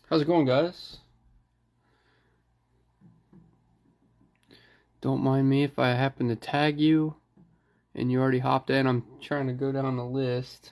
How's it going, guys? Don't mind me if I happen to tag you and you already hopped in. I'm trying to go down the list.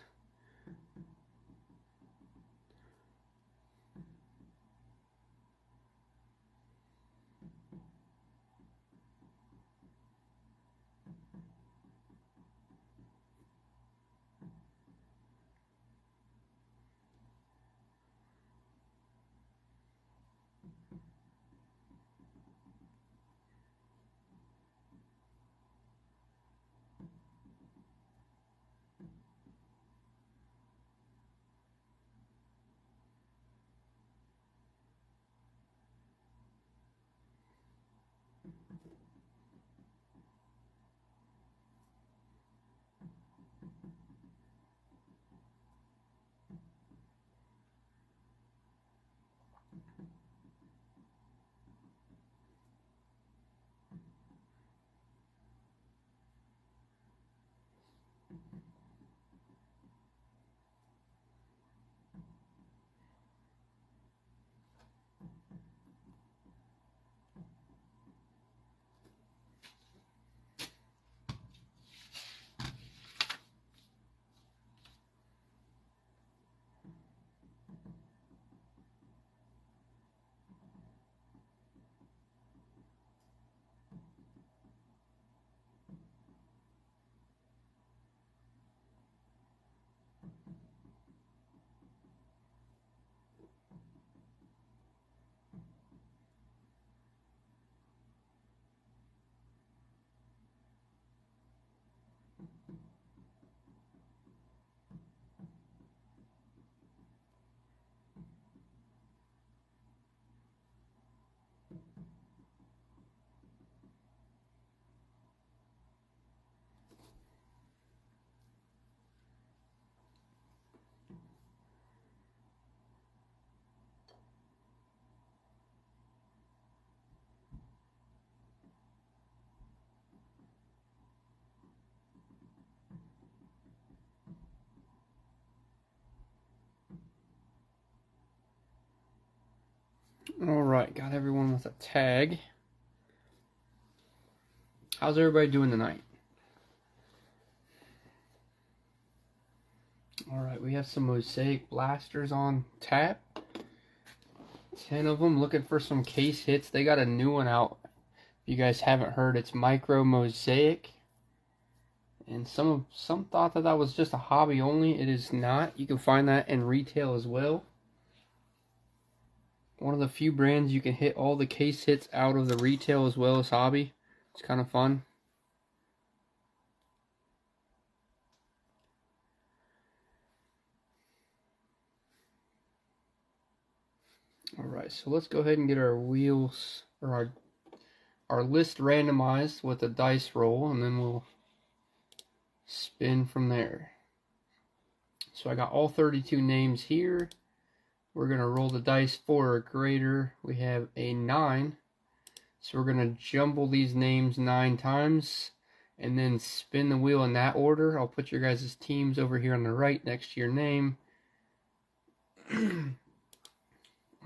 Alright, got everyone with a tag. How's everybody doing tonight? Alright, we have some Mosaic blasters on tap. 10 of them, looking for some case hits. They got a new one out. If you guys haven't heard, it's Micro Mosaic. And some thought that was just a hobby only. It is not. You can find that in retail as well. One of the few brands you can hit all the case hits out of the retail as well as hobby. It's kind of fun. Alright, so let's go ahead and get our wheels, or our list randomized with a dice roll, and then we'll spin from there. So I got all 32 names here. We're going to roll the dice 4 or greater. We have a 9. So we're going to jumble these names 9 times and then spin the wheel in that order. I'll put your guys' teams over here on the right next to your name.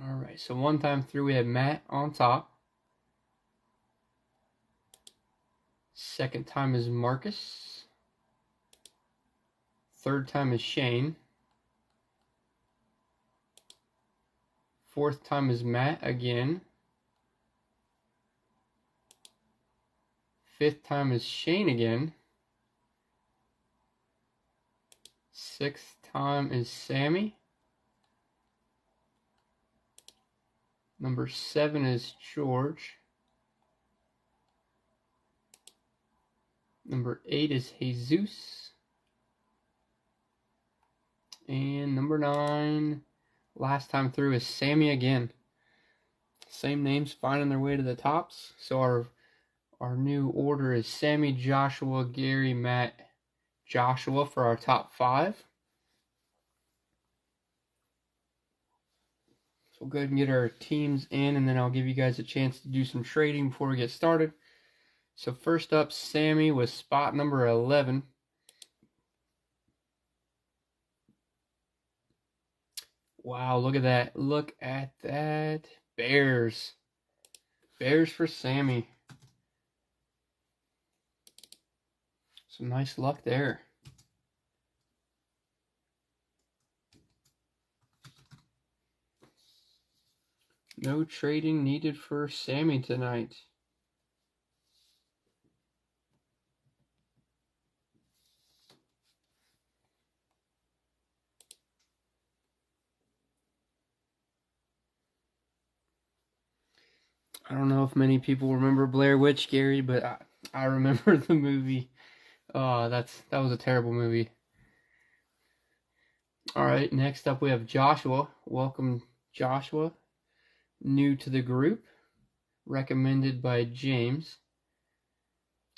Alright, so one time through we have Matt on top. Second time is Marcus. Third time is Shane. Fourth time is Matt again. Fifth time is Shane again. Sixth time is Sammy. Number 7 is George. Number 8 is Jesus. And number 9, last time through, is Sammy again. Same names finding their way to the tops. So our new order is Sammy, Joshua, Gary, Matt, Joshua for our top 5. So we'll go ahead and get our teams in, and then I'll give you guys a chance to do some trading before we get started. So first up, Sammy was spot number 11. Wow, look at that. Look at that. Bears. Bears for Sammy. Some nice luck there. No trading needed for Sammy tonight. I don't know if many people remember Blair Witch, Gary, but I remember the movie. Oh, that was a terrible movie. All right, next up we have Joshua. Welcome, Joshua. New to the group. Recommended by James.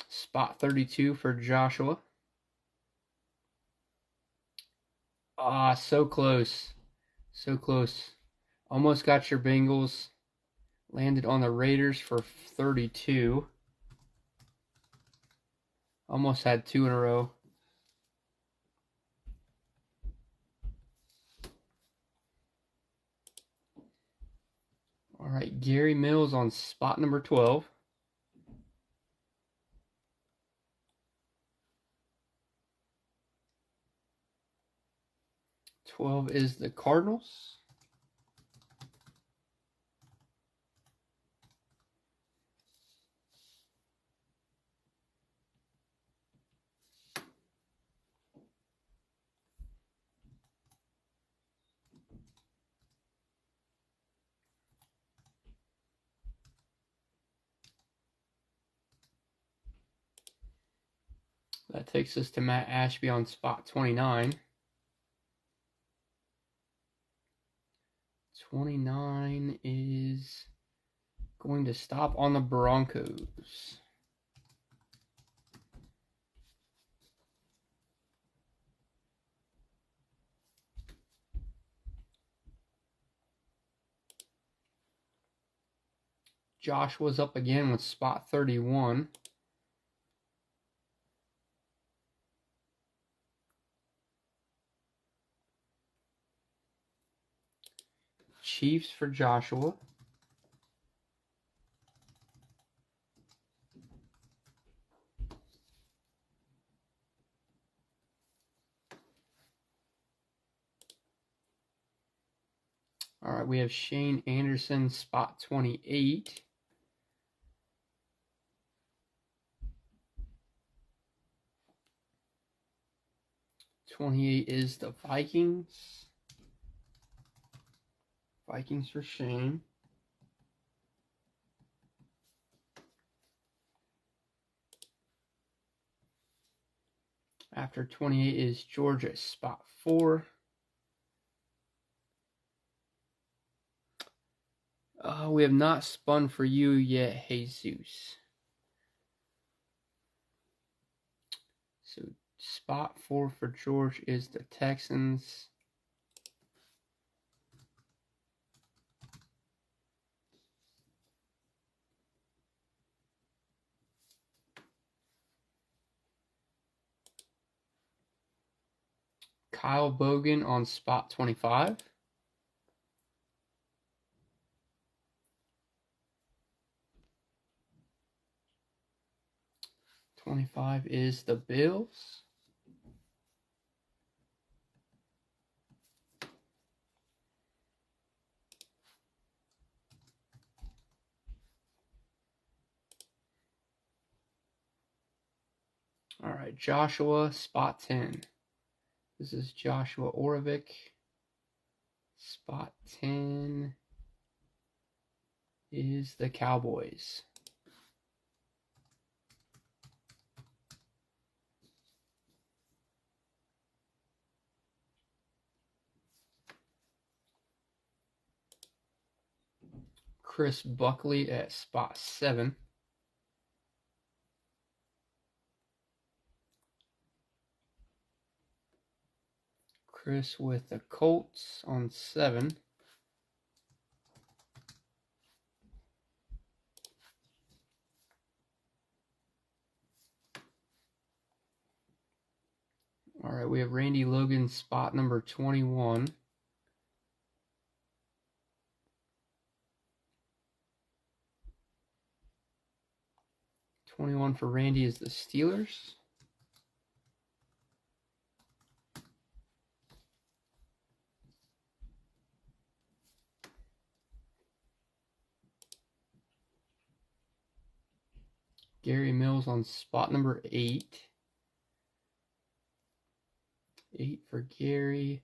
Spot 32 for Joshua. Ah, so close. So close. Almost got your Bengals. Landed on the Raiders for 32. Almost had 2 in a row. All right, Gary Mills on spot number 12. "12 is the Cardinals. That takes us to Matt Ashby on spot 29. 29 is going to stop on the Broncos. Josh was up again with spot 31. Chiefs for Joshua. All right, we have Shane Anderson, spot 28. "28 is the Vikings. Vikings for Shane. After 28 is Georgia, spot 4. We have not spun for you yet, Jesus. So spot 4 for George is the Texans. Kyle Bogan on spot 25. "25 is the Bills. All right, Joshua, spot 10. This is Joshua Oravik. Spot 10 is the Cowboys. Chris Buckley at spot 7. Chris with the Colts on 7. All right, we have Randy Logan, spot number 21. For Randy is the Steelers. Gary Mills on spot number 8. 8 for Gary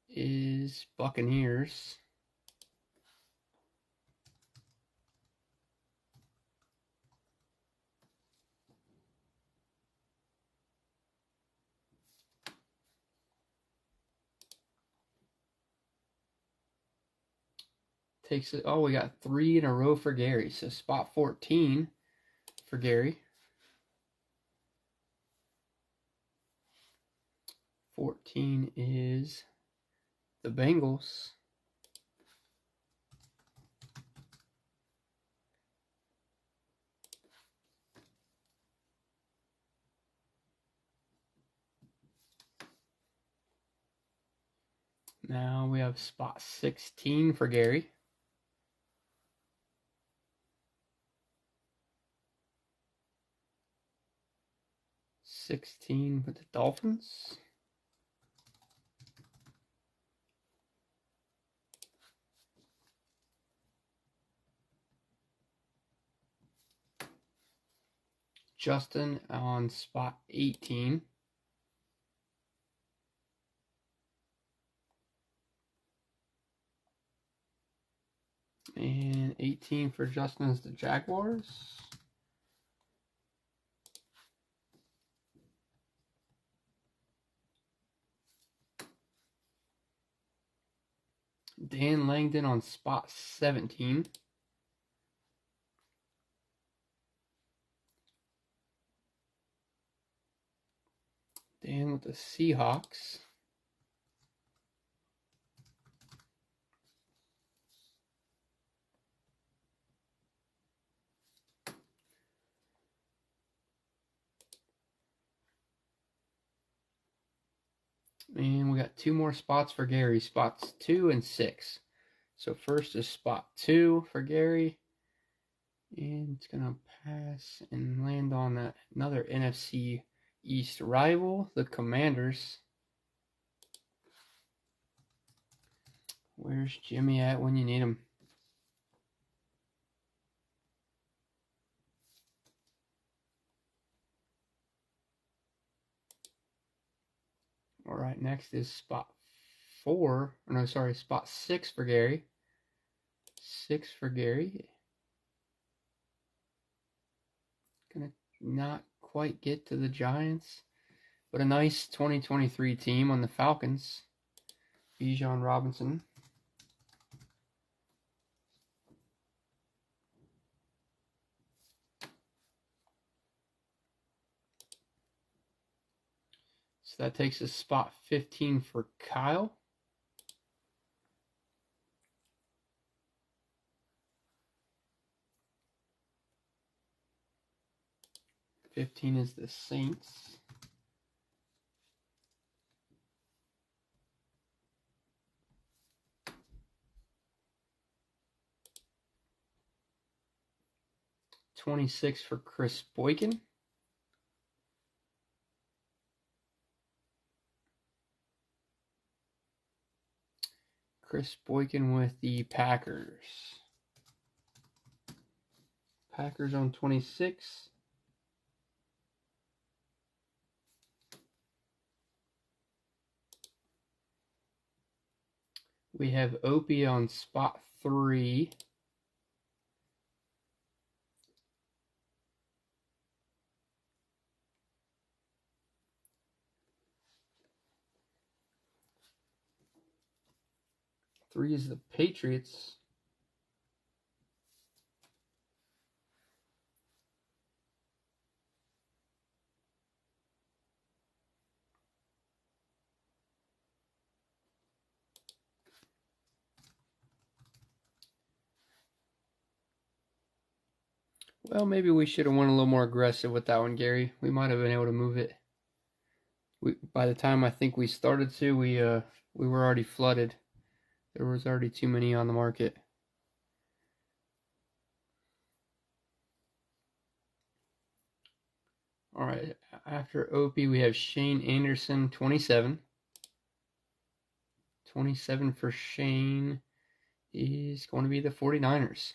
is Buccaneers. Takes it. Oh, we got 3 in a row for Gary. So spot 14 for Gary. 14 is the Bengals. Now we have spot 16 for Gary. 16 with the Dolphins. Justin on spot 18. And 18 for Justin is the Jaguars. Dan Langdon on spot 17. Dan with the Seahawks. And we got 2 more spots for Gary, spots 2 and 6. So first is spot 2 for Gary. And it's going to pass and land on another NFC East rival, the Commanders. Where's Jimmy at when you need him? All right, next is spot 6 for Gary. 6 for Gary. Gonna not quite get to the Giants, but a nice 2023 team on the Falcons. Bijan Robinson. So that takes us spot 15 for Kyle. '15 is the Saints. '26 for Chris Boykin. Chris Boykin with the Packers. Packers on 26. We have Opie on spot 3. Three is the Patriots. Well, maybe we should have went a little more aggressive with that one, Gary. We might have been able to move it. By the time I think we started to, we were already flooded. There was already too many on the market. All right, after Opie, we have Shane Anderson, 27. 27 for Shane is going to be the 49ers.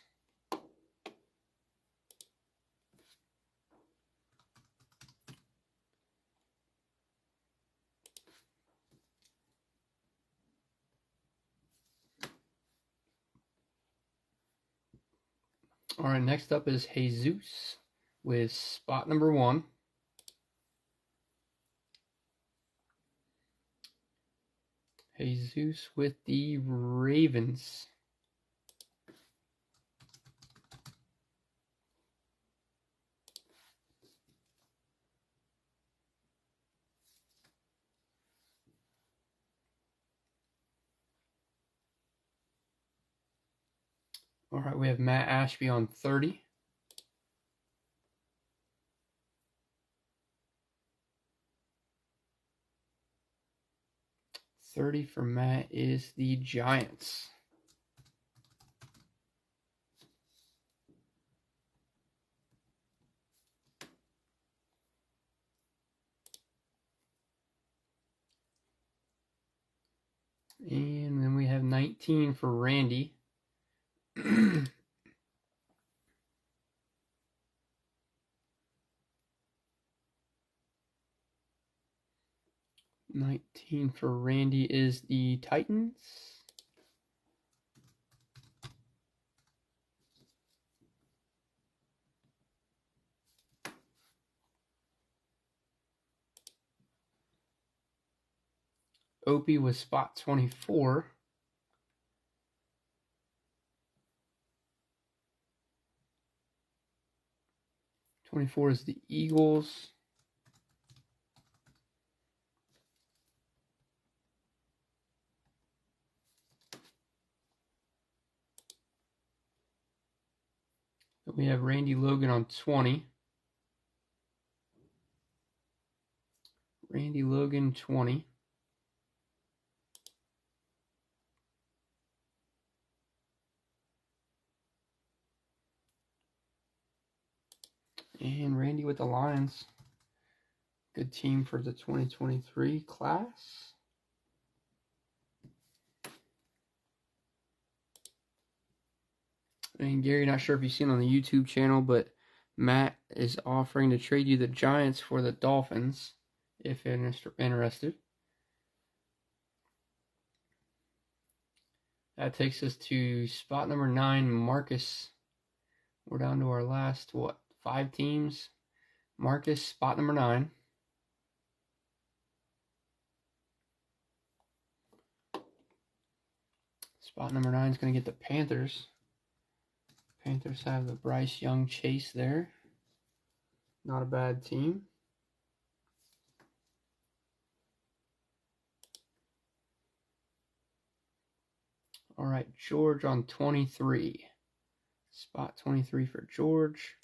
All right, next up is Jesus with spot number 1. Jesus with the Ravens. All right, we have Matt Ashby on 30. 30 for Matt is the Giants. And then we have 19 for Randy. 19 for Randy is the Titans. Opie was spot 24. 24 is the Eagles. We have Randy Logan on 20. Randy Logan, 20. And Randy with the Lions. Good team for the 2023 class. And Gary, not sure if you've seen on the YouTube channel, but Matt is offering to trade you the Giants for the Dolphins, if you're interested. That takes us to spot number 9, Marcus. We're down to our last, 5 teams. Marcus, spot number 9. Spot number 9 is going to get the Panthers. Panthers have the Bryce Young Chase there. Not a bad team. All right, George on 23. Spot 23 for George.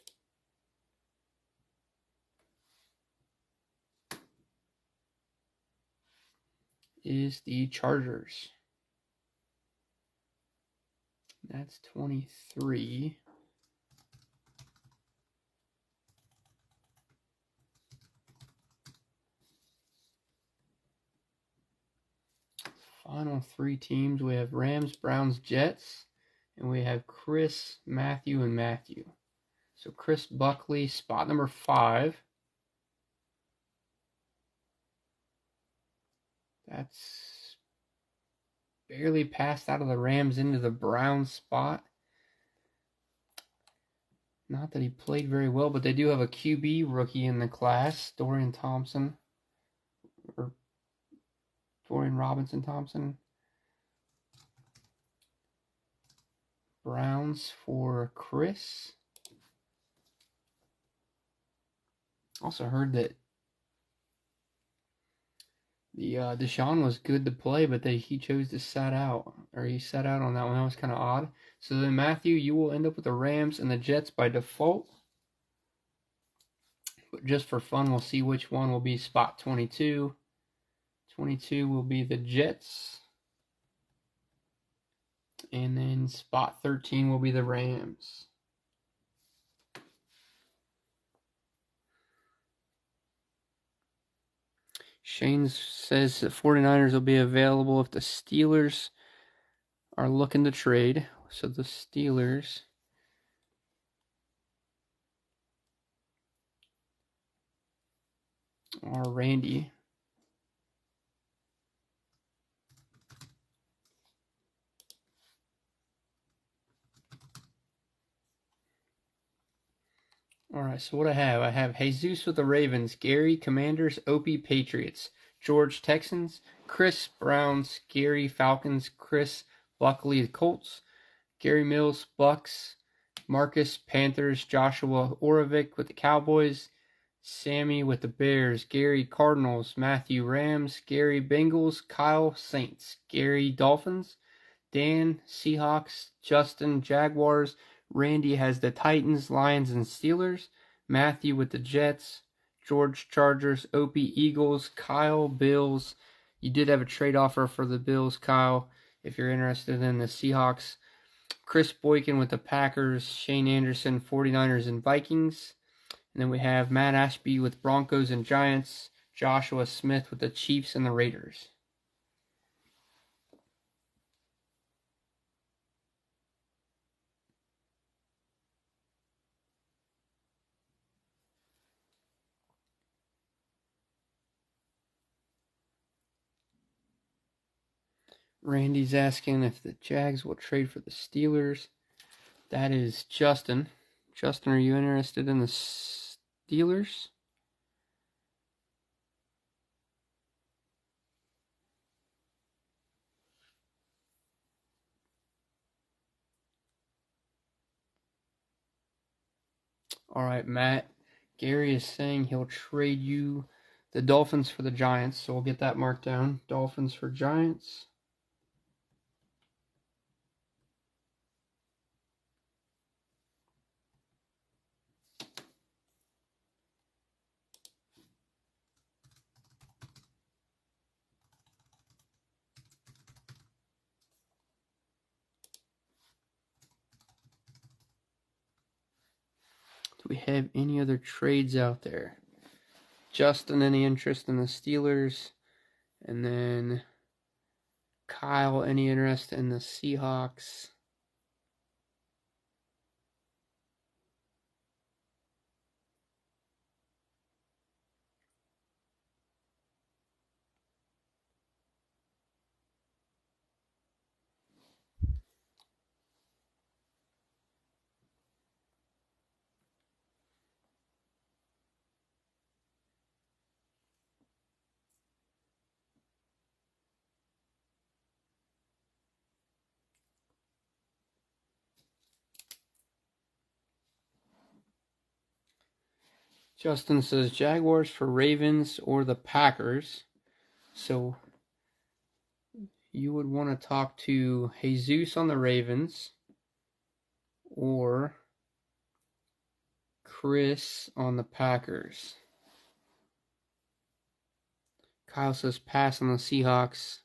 Is the Chargers. That's 23. Final 3 teams. We have Rams, Browns, Jets. And we have Chris, Matthew, and Matthew. So Chris Buckley, spot number 5. That's barely passed out of the Rams into the Browns spot. Not that he played very well, but they do have a QB rookie in the class, Dorian Robinson Thompson. Browns for Chris. Also heard that the Deshaun was good to play, but he chose to sat out, or he sat out on that one. That was kind of odd. So then Matthew, you will end up with the Rams and the Jets by default. But just for fun, we'll see which one will be spot 22. 22 will be the Jets. And then spot 13 will be the Rams. Shane says the 49ers will be available if the Steelers are looking to trade. So the Steelers are Randy. All right, so what I have Jesus with the Ravens, Gary Commanders, Opie Patriots, George Texans, Chris Browns, Gary Falcons, Chris Buckley Colts, Gary Mills Bucks, Marcus Panthers, Joshua Oravik with the Cowboys, Sammy with the Bears, Gary Cardinals, Matthew Rams, Gary Bengals, Kyle Saints, Gary Dolphins, Dan Seahawks, Justin Jaguars, Randy has the Titans, Lions, and Steelers, Matthew with the Jets, George Chargers, Opie Eagles, Kyle Bills. You did have a trade offer for the Bills, Kyle, if you're interested in the Seahawks. Chris Boykin with the Packers, Shane Anderson, 49ers and Vikings. And then we have Matt Ashby with Broncos and Giants, Joshua Smith with the Chiefs and the Raiders. Randy's asking if the Jags will trade for the Steelers. That is Justin. Justin, are you interested in the Steelers? All right, Matt. Gary is saying he'll trade you the Dolphins for the Giants, so we'll get that marked down. Dolphins for Giants. Do we have any other trades out there? Justin, any interest in the Steelers? And then Kyle, any interest in the Seahawks? Justin says Jaguars for Ravens or the Packers. So you would want to talk to Jesus on the Ravens or Chris on the Packers. Kyle says pass on the Seahawks.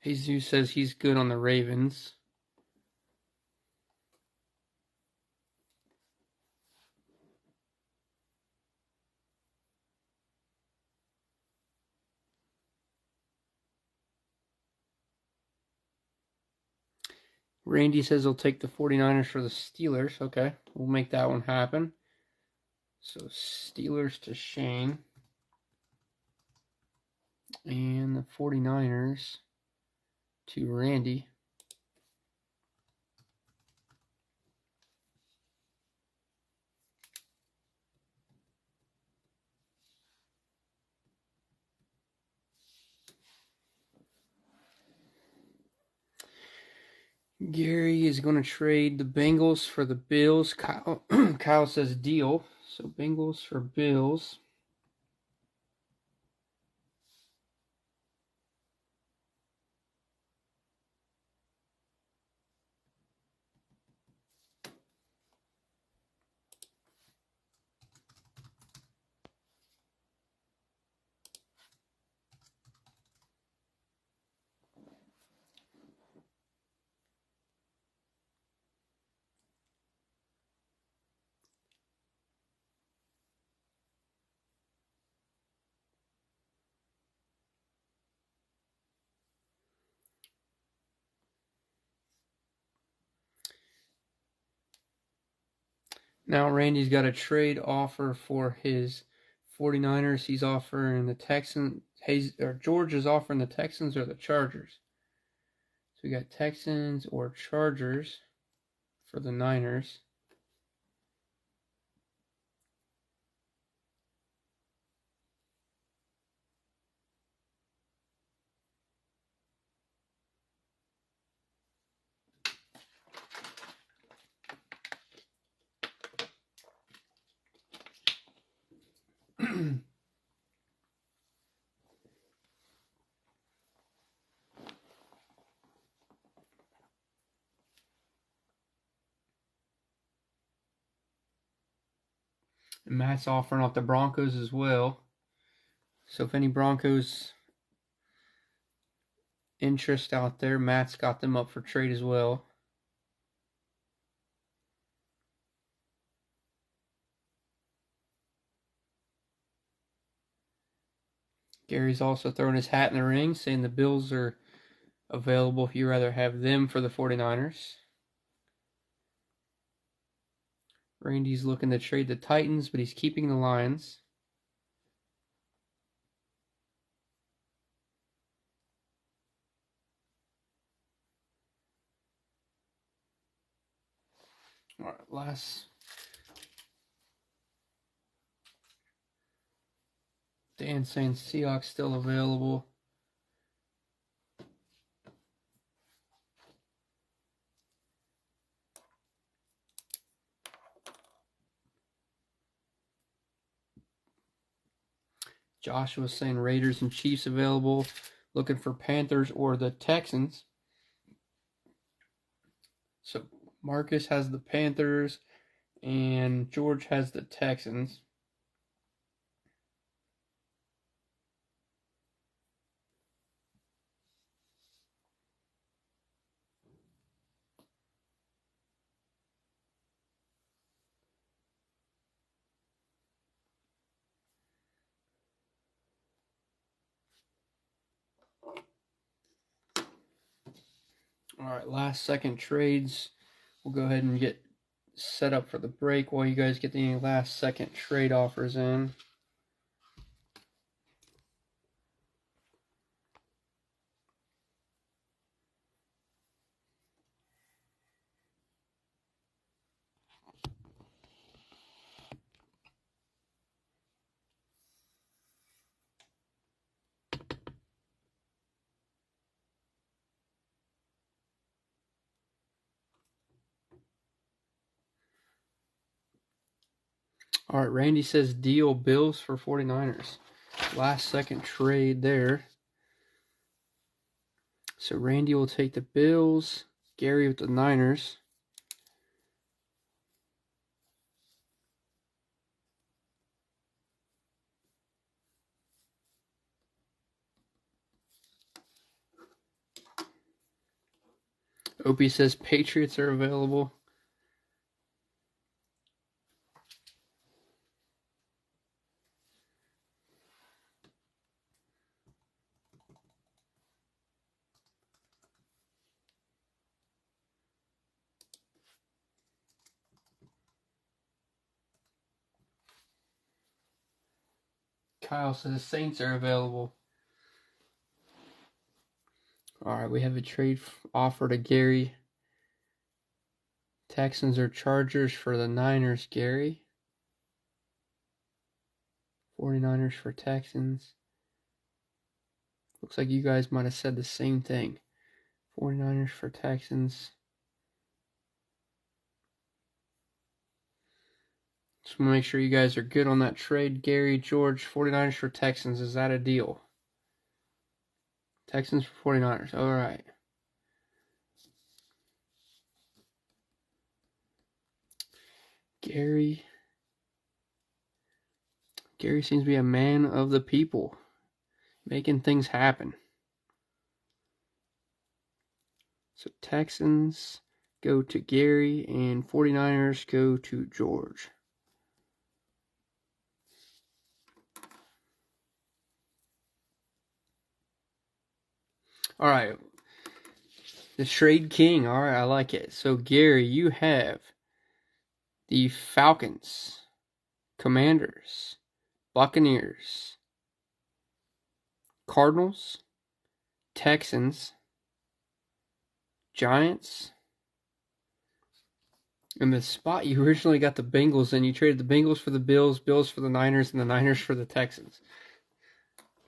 Jesus says he's good on the Ravens. Randy says he'll take the 49ers for the Steelers. Okay, we'll make that one happen. So Steelers to Shane. And the 49ers to Randy. Gary is going to trade the Bengals for the Bills. Kyle says deal. So Bengals for Bills. Now Randy's got a trade offer for his 49ers. He's offering the Texans. George is offering the Texans or the Chargers. So we got Texans or Chargers for the Niners. And Matt's offering off the Broncos as well. So if any Broncos interest out there, Matt's got them up for trade as well. Gary's also throwing his hat in the ring, saying the Bills are available if you rather have them for the 49ers. Randy's looking to trade the Titans, but he's keeping the Lions. All right, last. Dan saying Seahawks still available. Josh was saying Raiders and Chiefs available. Looking for Panthers or the Texans. So Marcus has the Panthers and George has the Texans. All right, last second trades. We'll go ahead and get set up for the break while you guys get the last second trade offers in. All right, Randy says deal Bills for 49ers. Last second trade there. So Randy will take the Bills, Gary with the Niners. Opie says Patriots are available. Kyle says Saints are available. All right, we have a trade offer to Gary. Texans or Chargers for the Niners, Gary. 49ers for Texans. Looks like you guys might have said the same thing. 49ers for Texans. Just want to make sure you guys are good on that trade. Gary, George, 49ers for Texans. Is that a deal? Texans for 49ers. All right. Gary seems to be a man of the people, making things happen. So Texans go to Gary and 49ers go to George. All right. The Trade King. All right, I like it. So Gary, you have the Falcons, Commanders, Buccaneers, Cardinals, Texans, Giants. In the spot you originally got the Bengals in, you traded the Bengals for the Bills, Bills for the Niners, and the Niners for the Texans.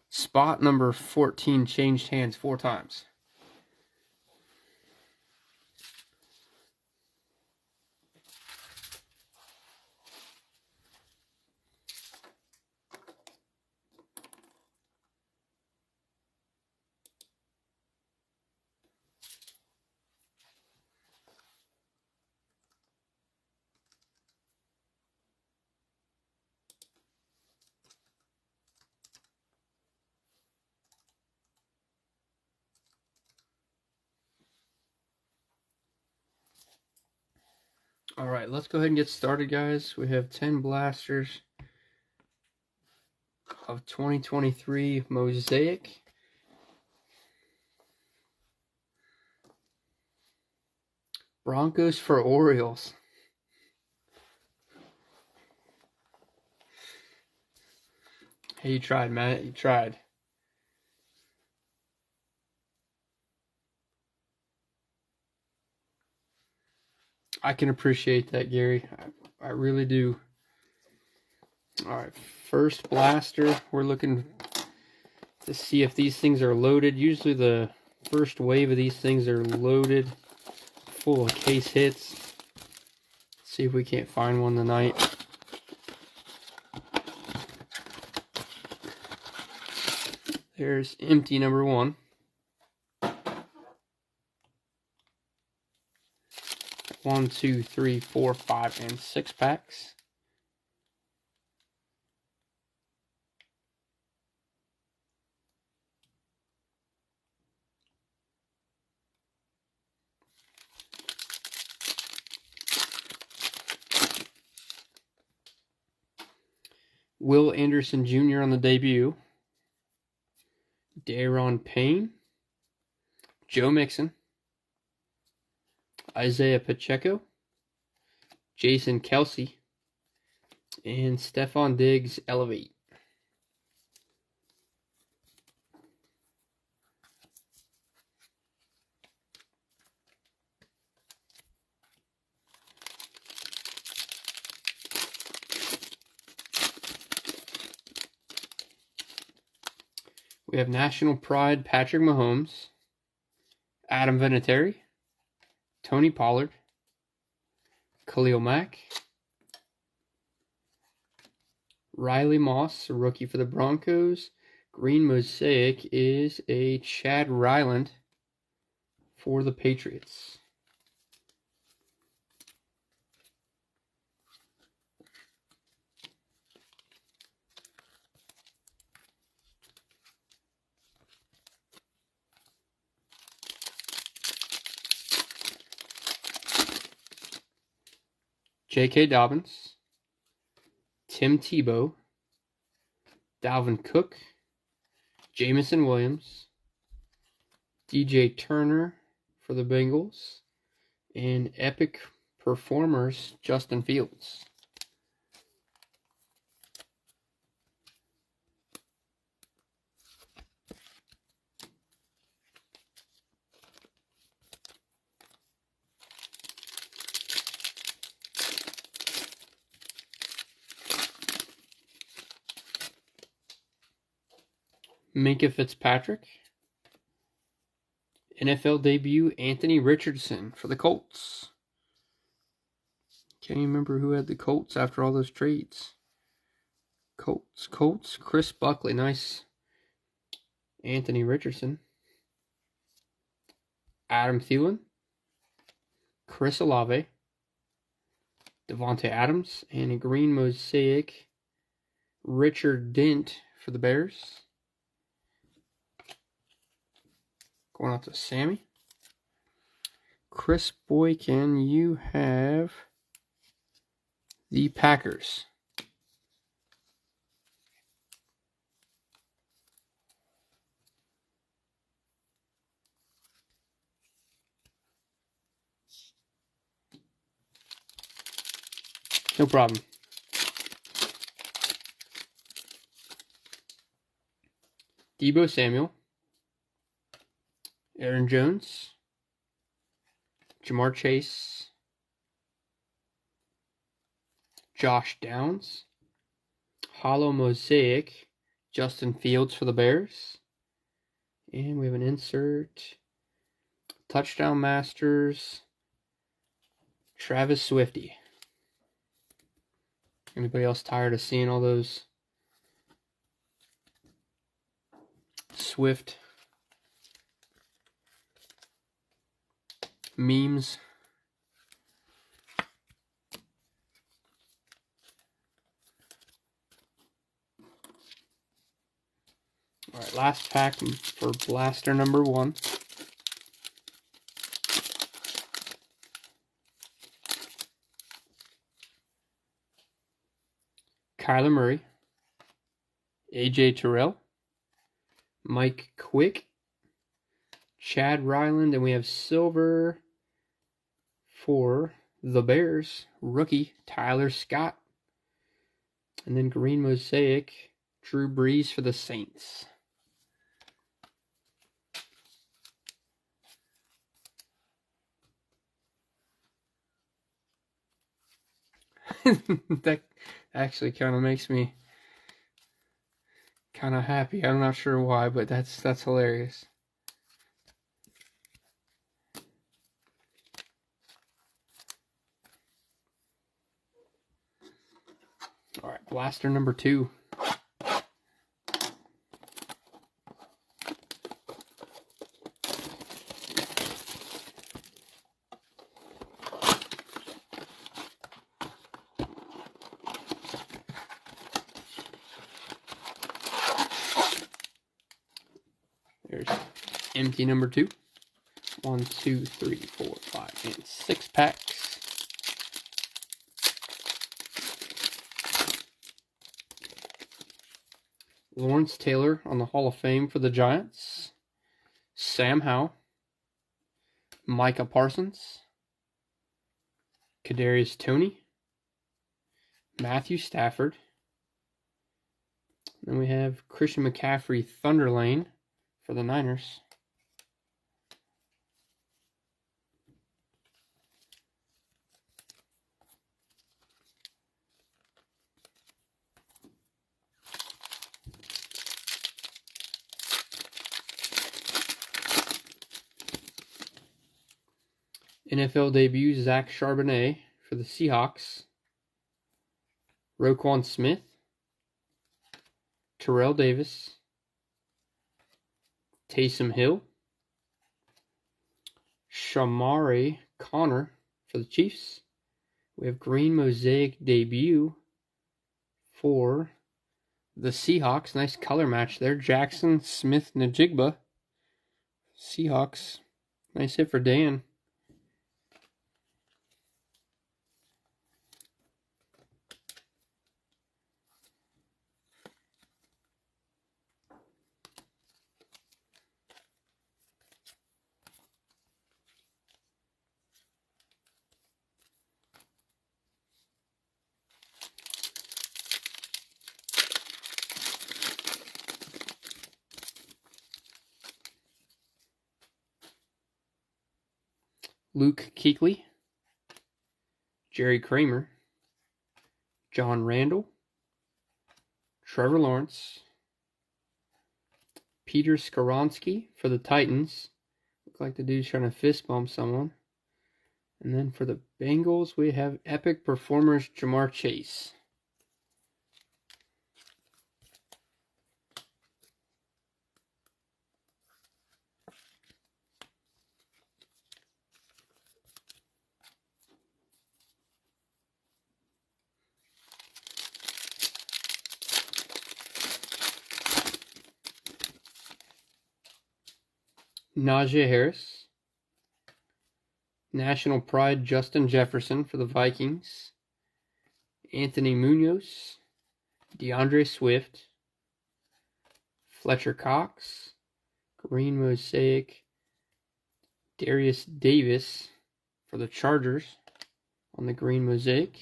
Spot number 14 changed hands 4 times. Alright, let's go ahead and get started, guys. We have 10 blasters of 2023 Mosaic. Broncos for Orioles. Hey, you tried, Matt. You tried. I can appreciate that, Gary. I really do. Alright, first blaster. We're looking to see if these things are loaded. Usually the first wave of these things are loaded, full of case hits. Let's see if we can't find one tonight. There's empty number 1. 1, 2, 3, 4, 5, and 6 packs. Will Anderson Jr. on the debut. Daron Payne. Joe Mixon. Isaiah Pacheco. Jason Kelsey. And Stephon Diggs Elevate. We have National Pride Patrick Mahomes, Adam Vinatieri, Tony Pollard, Khalil Mack, Riley Moss, a rookie for the Broncos. Green Mosaic is a Chad Ryland for the Patriots. J.K. Dobbins, Tim Tebow, Dalvin Cook, Jamison Williams, DJ Turner for the Bengals, and Epic Performers Justin Fields. Minkah Fitzpatrick. NFL debut Anthony Richardson for the Colts. Can't even remember who had the Colts after all those trades. Colts. Chris Buckley, nice. Anthony Richardson. Adam Thielen. Chris Olave. Devontae Adams. And a green mosaic Richard Dent for the Bears. Going out to Sammy. Chris Boykin, you have the Packers. No problem. Deebo Samuel, Aaron Jones, Jamar Chase, Josh Downs, Hollow Mosaic, Justin Fields for the Bears. And we have an insert. Touchdown Masters, Travis Swifty. Anybody else tired of seeing all those Swift memes? All right, last pack for blaster number 1. Kyler Murray, AJ Terrell, Mike Quick, Chad Ryland, and we have silver for the Bears, rookie Tyler Scott. And then green mosaic, Drew Brees for the Saints. That actually kind of makes me kind of happy. I'm not sure why, but that's hilarious. All right, blaster number 2. There's empty number 2. 1, 2, 3, 4, 5, and 6 packs. Lawrence Taylor on the Hall of Fame for the Giants. Sam Howell. Micah Parsons. Kadarius Toney. Matthew Stafford. Then we have Christian McCaffrey Thunder Lane for the Niners. NFL debut, Zach Charbonnet for the Seahawks. Roquan Smith. Terrell Davis. Taysom Hill. Shamari Connor for the Chiefs. We have green mosaic debut for the Seahawks. Nice color match there. Jackson Smith-Njigba. Seahawks. Nice hit for Dan. Luke Kuechly, Jerry Kramer, John Randall, Trevor Lawrence, Peter Skoronski for the Titans. Looks like the dude's trying to fist bump someone. And then for the Bengals, we have Epic Performers Jamar Chase. Najee Harris. National Pride Justin Jefferson for the Vikings. Anthony Munoz. DeAndre Swift. Fletcher Cox. Green Mosaic. Darius Davis for the Chargers on the green mosaic.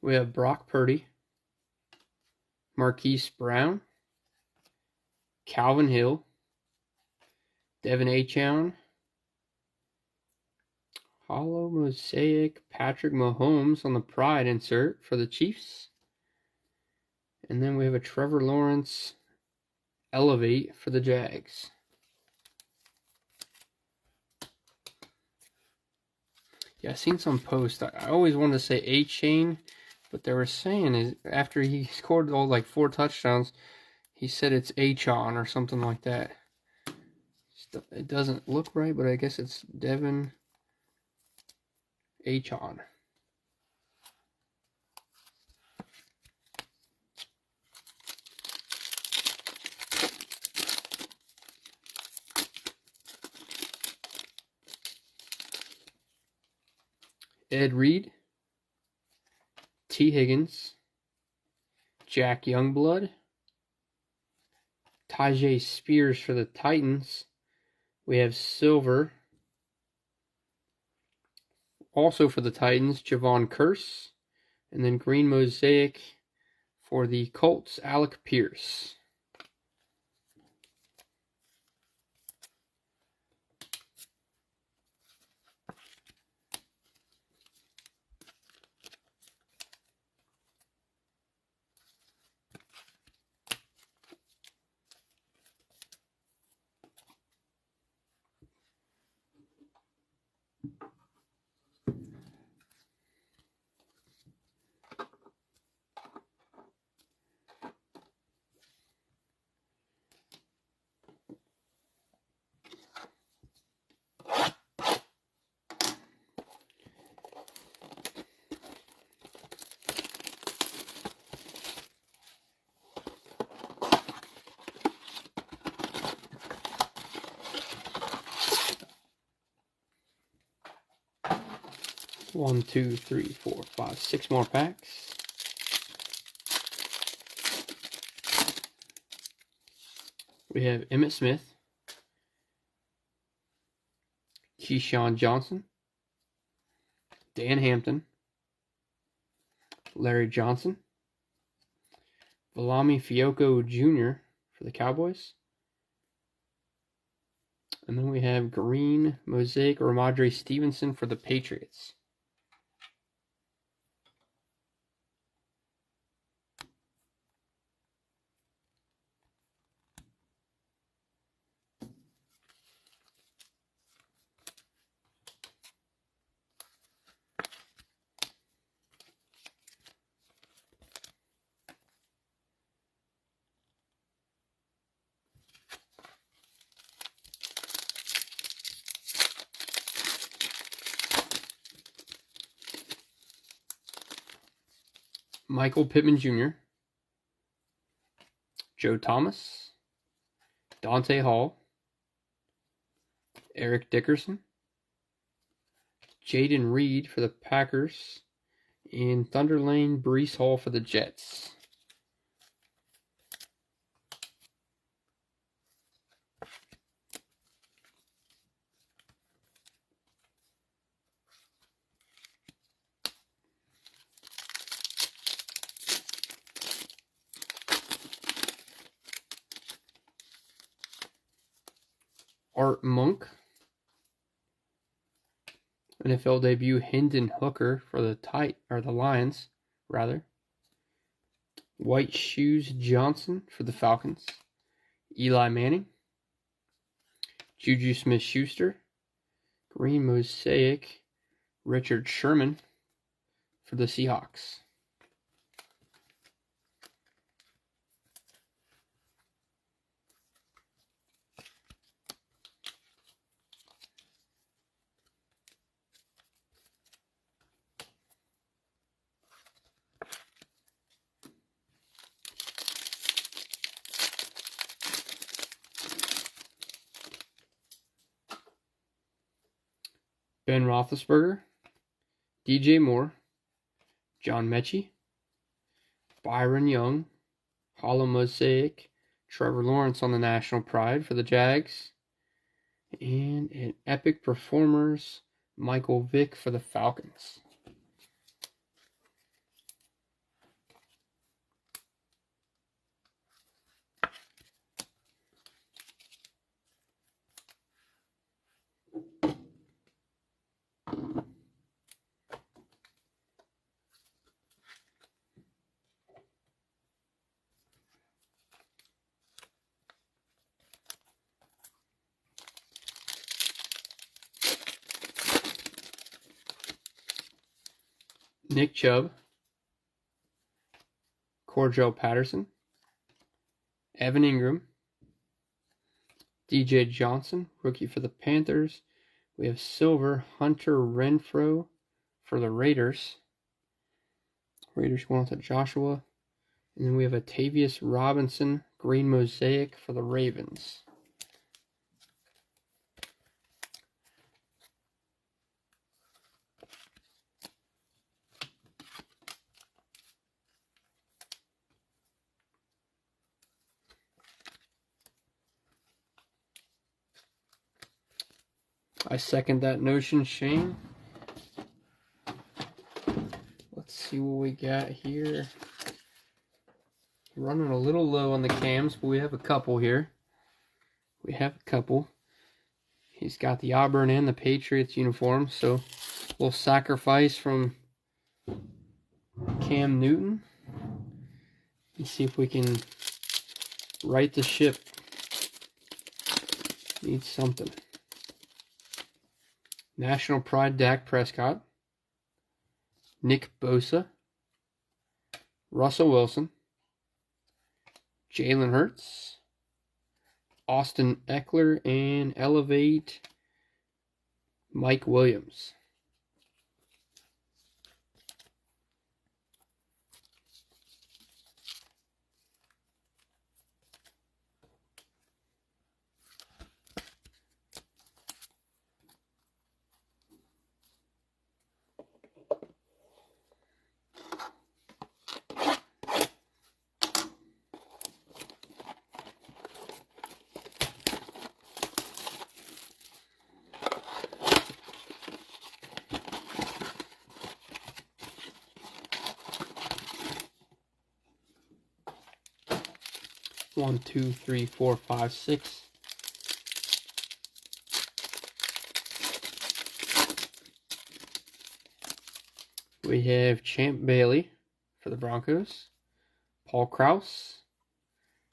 We have Brock Purdy, Marquise Brown, Calvin Hill, Devin Achane, Hollow Mosaic Patrick Mahomes on the Pride insert for the Chiefs. And then we have a Trevor Lawrence Elevate for the Jags. Yeah, I seen some post. I always wanted to say A-Chain, but they were saying is after he scored all like 4 touchdowns, he said it's Achane or something like that. It doesn't look right, but I guess it's Devin Achane. Ed Reed, T. Higgins, Jack Youngblood, Tyjae Spears for the Titans. We have Silver. Also for the Titans, Javon Curse. And then Green Mosaic for the Colts, Alec Pierce. One, two, three, four, five, 6 more packs. We have Emmitt Smith, Keyshawn Johnson, Dan Hampton, Larry Johnson, Viliami Fioco Jr. for the Cowboys. And then we have Green Mosaic Ramondre Stevenson for the Patriots. Michael Pittman Jr., Joe Thomas, Dante Hall, Eric Dickerson, Jaden Reed for the Packers, and Thunder Lane Breece Hall for the Jets. Art Monk, NFL debut Hendon Hooker for the Lions, rather. White Shoes Johnson for the Falcons. Eli Manning, Juju Smith-Schuster, Green Mosaic Richard Sherman for the Seahawks. Ben Roethlisberger, DJ Moore, John Mechie, Byron Young, Hollow Mosaic, Trevor Lawrence on the National Pride for the Jags, and an Epic Performers, Michael Vick for the Falcons. Nick Chubb, Cordell Patterson, Evan Ingram, DJ Johnson, rookie for the Panthers. We have silver, Hunter Renfrow for the Raiders. Raiders going to Joshua. And then we have Atavius Robinson, green Mosaic for the Ravens. I second that notion, Shane. Let's see what we got here. Running a little low on the cams, but we have a couple here. He's got the Auburn and the Patriots uniform, so a little sacrifice from Cam Newton. Let's see if we can right the ship. Needs something. National Pride, Dak Prescott, Nick Bosa, Russell Wilson, Jalen Hurts, Austin Eckler, and Elevate Mike Williams. One, two, three, four, five, six. We have Champ Bailey for the Broncos, Paul Krause,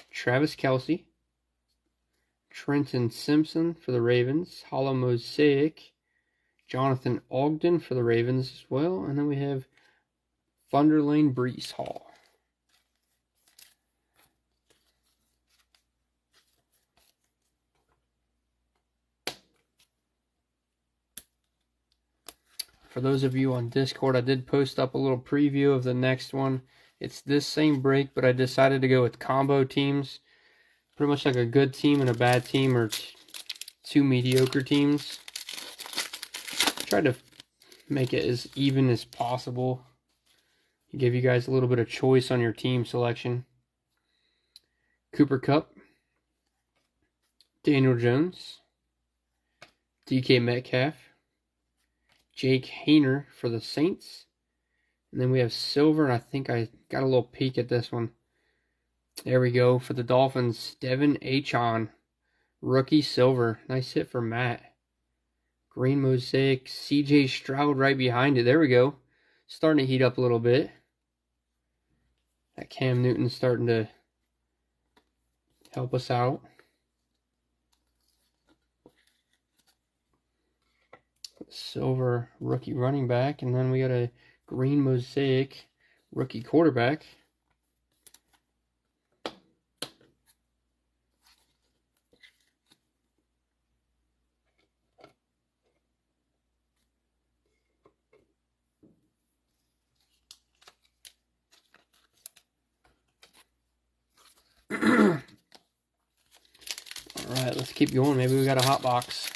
Travis Kelce, Trenton Simpson for the Ravens, Hollow Mosaic, Jonathan Ogden for the Ravens as well, and then we have Thunder Lane Brees Hall. For those of you on Discord, I did post up a little preview of the next one. It's this same break, but I decided to go with combo teams. Pretty much like a good team and a bad team, or two mediocre teams. Tried to make it as even as possible. Give you guys a little bit of choice on your team selection. Cooper Kupp, Daniel Jones, DK Metcalf, Jake Hayner for the Saints. And then we have silver, and I think I got a little peek at this one. There we go. For the Dolphins, Devin Achon, rookie silver. Nice hit for Matt. Green Mosaic, CJ Stroud right behind it. There we go. Starting to heat up a little bit. That Cam Newton's starting to help us out. Silver rookie running back, and then we got a green Mosaic rookie quarterback. Alright, let's keep going. Maybe we got a hot box.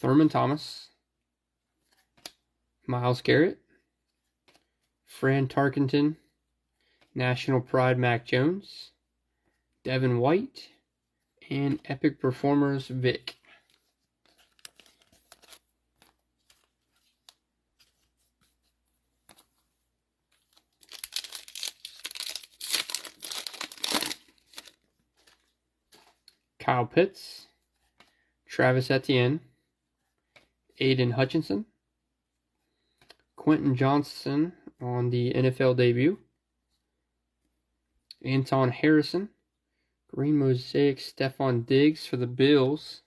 Thurman Thomas, Myles Garrett, Fran Tarkenton, National Pride Mac Jones, Devin White, and Epic Performers Vic. Kyle Pitts, Travis Etienne, Aiden Hutchinson, Quentin Johnson on the NFL debut, Anton Harrison, green Mosaic Stephon Diggs for the Bills,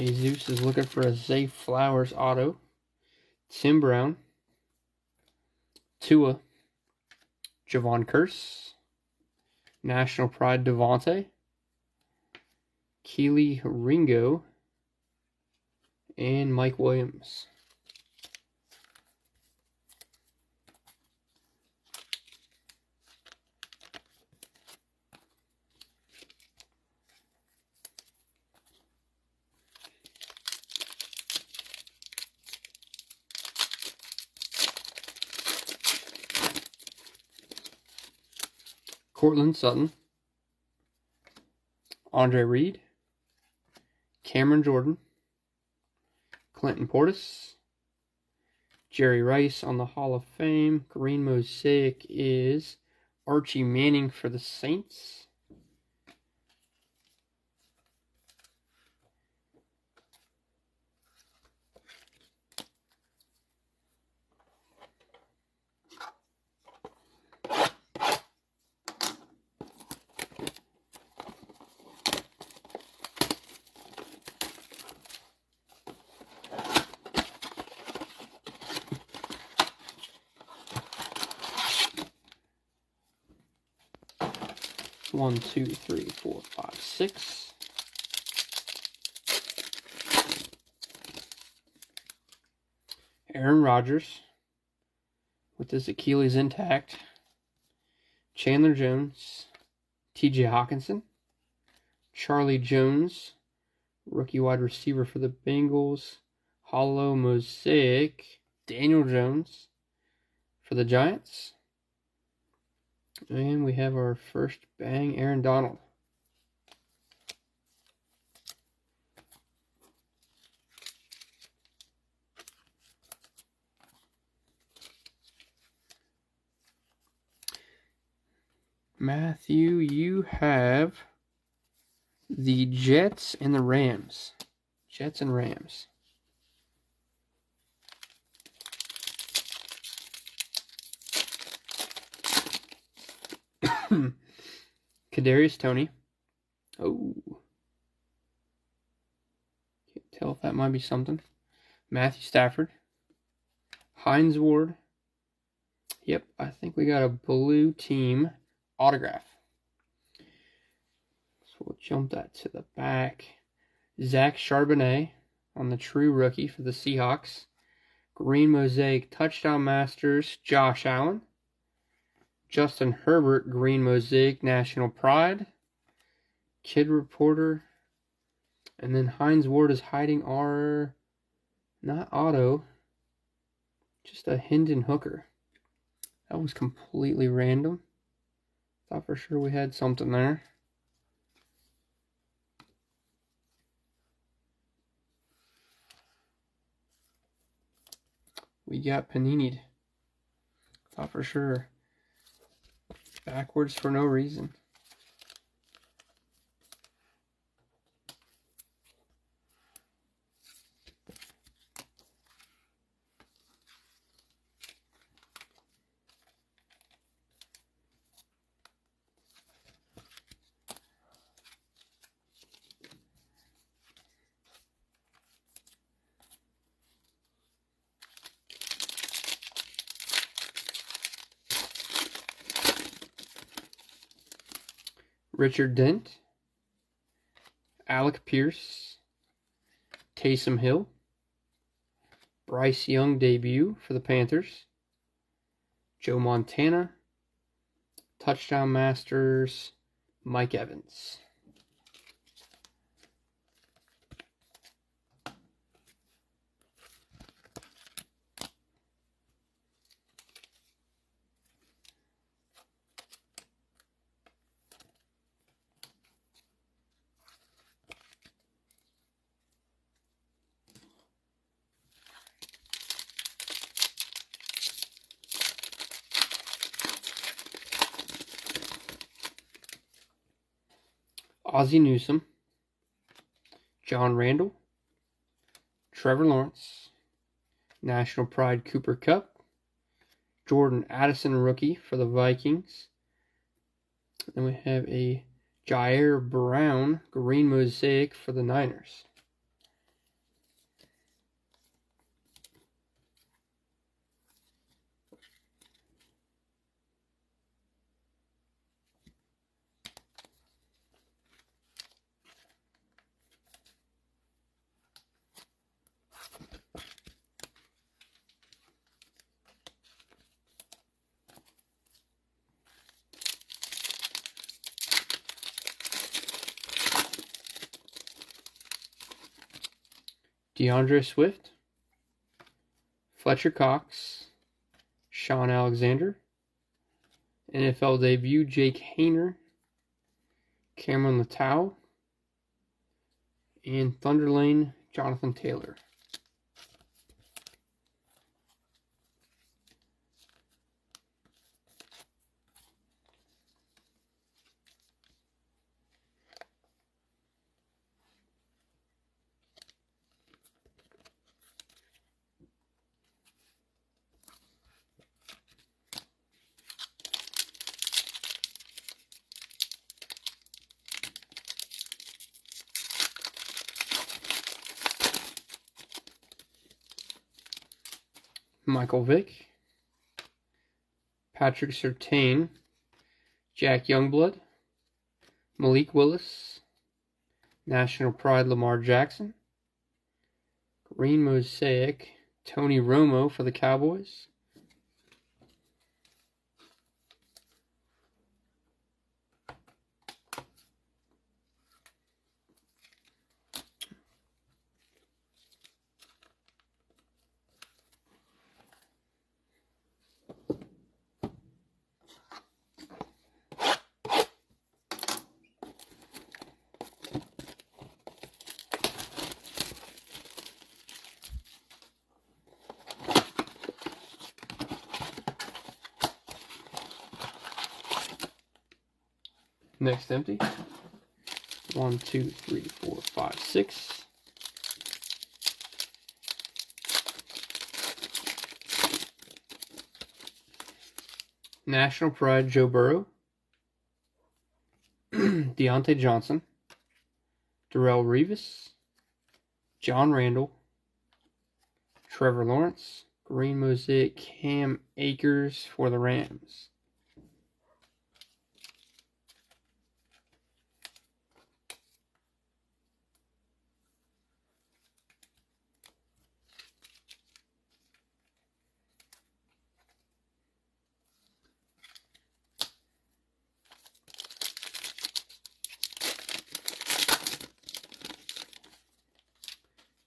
Jesus is looking for a Zay Flowers auto. Tim Brown. Tua. Javon Curse. National Pride Devontae. Keely Ringo. And Mike Williams. Cortland Sutton. Andre Reed. Cameron Jordan. Clinton Portis. Jerry Rice on the Hall of Fame. Green Mosaic is Archie Manning for the Saints. One, two, three, four, five, six. Aaron Rodgers with his Achilles intact. Chandler Jones. TJ Hawkinson. Charlie Jones, rookie wide receiver for the Bengals. Hollow Mosaic. Daniel Jones for the Giants. And we have our first bang, Aaron Donald. Matthew, you have the Jets and the Rams. Jets and Rams. Kadarius Toney. Oh. Can't tell if that might be something. Matthew Stafford. Hines Ward. Yep, I think we got a blue team autograph. So we'll jump that to the back. Zach Charbonnet on the true rookie for the Seahawks. Green Mosaic Touchdown Masters, Josh Allen. Justin Herbert, Green Mosaic National Pride. Kid Reporter. And then Hines Ward is hiding our, not auto, just a Hendon Hooker. That was completely random. Thought for sure we had something there. We got Panini'd. Thought for sure. Backwards for no reason. Richard Dent, Alec Pierce, Taysom Hill, Bryce Young debut for the Panthers, Joe Montana, Touchdown Masters, Mike Evans. Ozzie Newsome, John Randall, Trevor Lawrence, National Pride Cooper Kupp, Jordan Addison rookie for the Vikings. Then we have a Jair Brown Green Mosaic for the Niners. DeAndre Swift, Fletcher Cox, Sean Alexander, NFL debut Jake Hayner, Cameron Lattau, and Thunder Lane Jonathan Taylor. Michael Vick, Patrick Surtain, Jack Youngblood, Malik Willis, National Pride Lamar Jackson, Green Mosaic, Tony Romo for the Cowboys, next empty. 1, 2, 3, 4, 5, 6. National Pride Joe Burrow, Deontay Johnson, Darrelle Revis, John Randall, Trevor Lawrence, Green Mosaic Cam Akers for the Rams.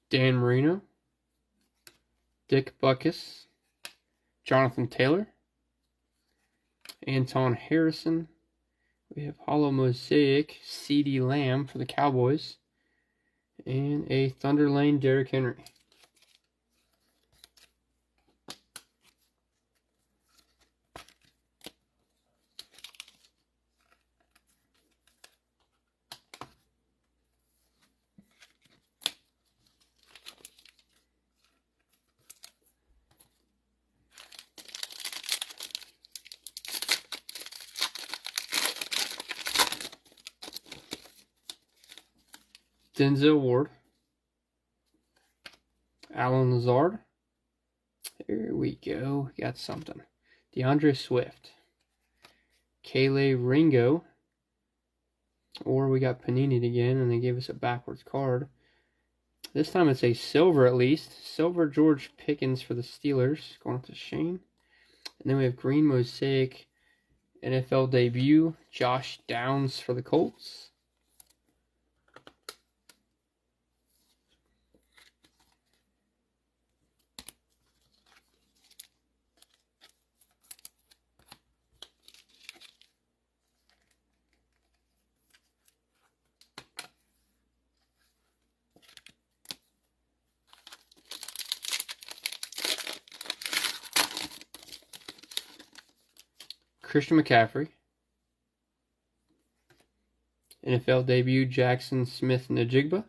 Dan Marino, Dick Butkus, Jonathan Taylor, Anton Harrison. We have Hollow Mosaic, CeeDee Lamb for the Cowboys, and a Thunder Lane Derrick Henry. Denzel Ward, Alan Lazard. There we go. Got something. DeAndre Swift, Kayleigh Ringo, or we got Panini again, and they gave us a backwards card. This time it's a silver at least. Silver George Pickens for the Steelers, going up to Shane. And then we have Green Mosaic NFL debut, Josh Downs for the Colts. Christian McCaffrey, NFL debut Jackson Smith-Njigba,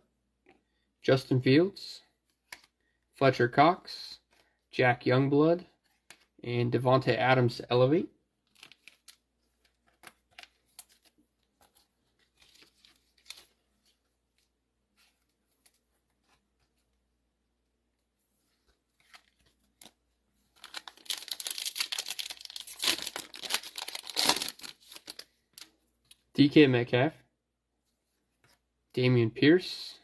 Justin Fields, Fletcher Cox, Jack Youngblood, and Devontae Adams to elevate. DK Metcalf, Damian Pierce,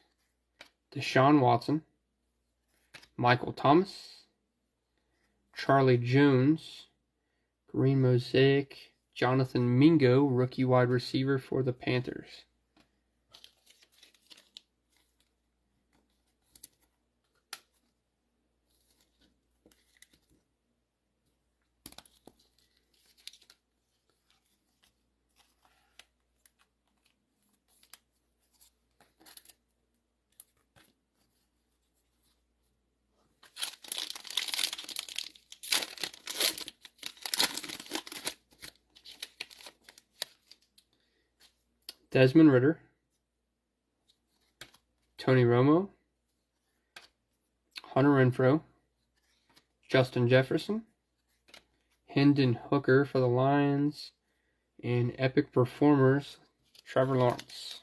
Deshaun Watson, Michael Thomas, Charlie Jones, Green Mosaic, Jonathan Mingo, rookie wide receiver for the Panthers. Desmond Ridder, Tony Romo, Hunter Renfrow, Justin Jefferson, Hendon Hooker for the Lions, and Epic Performers, Trevor Lawrence.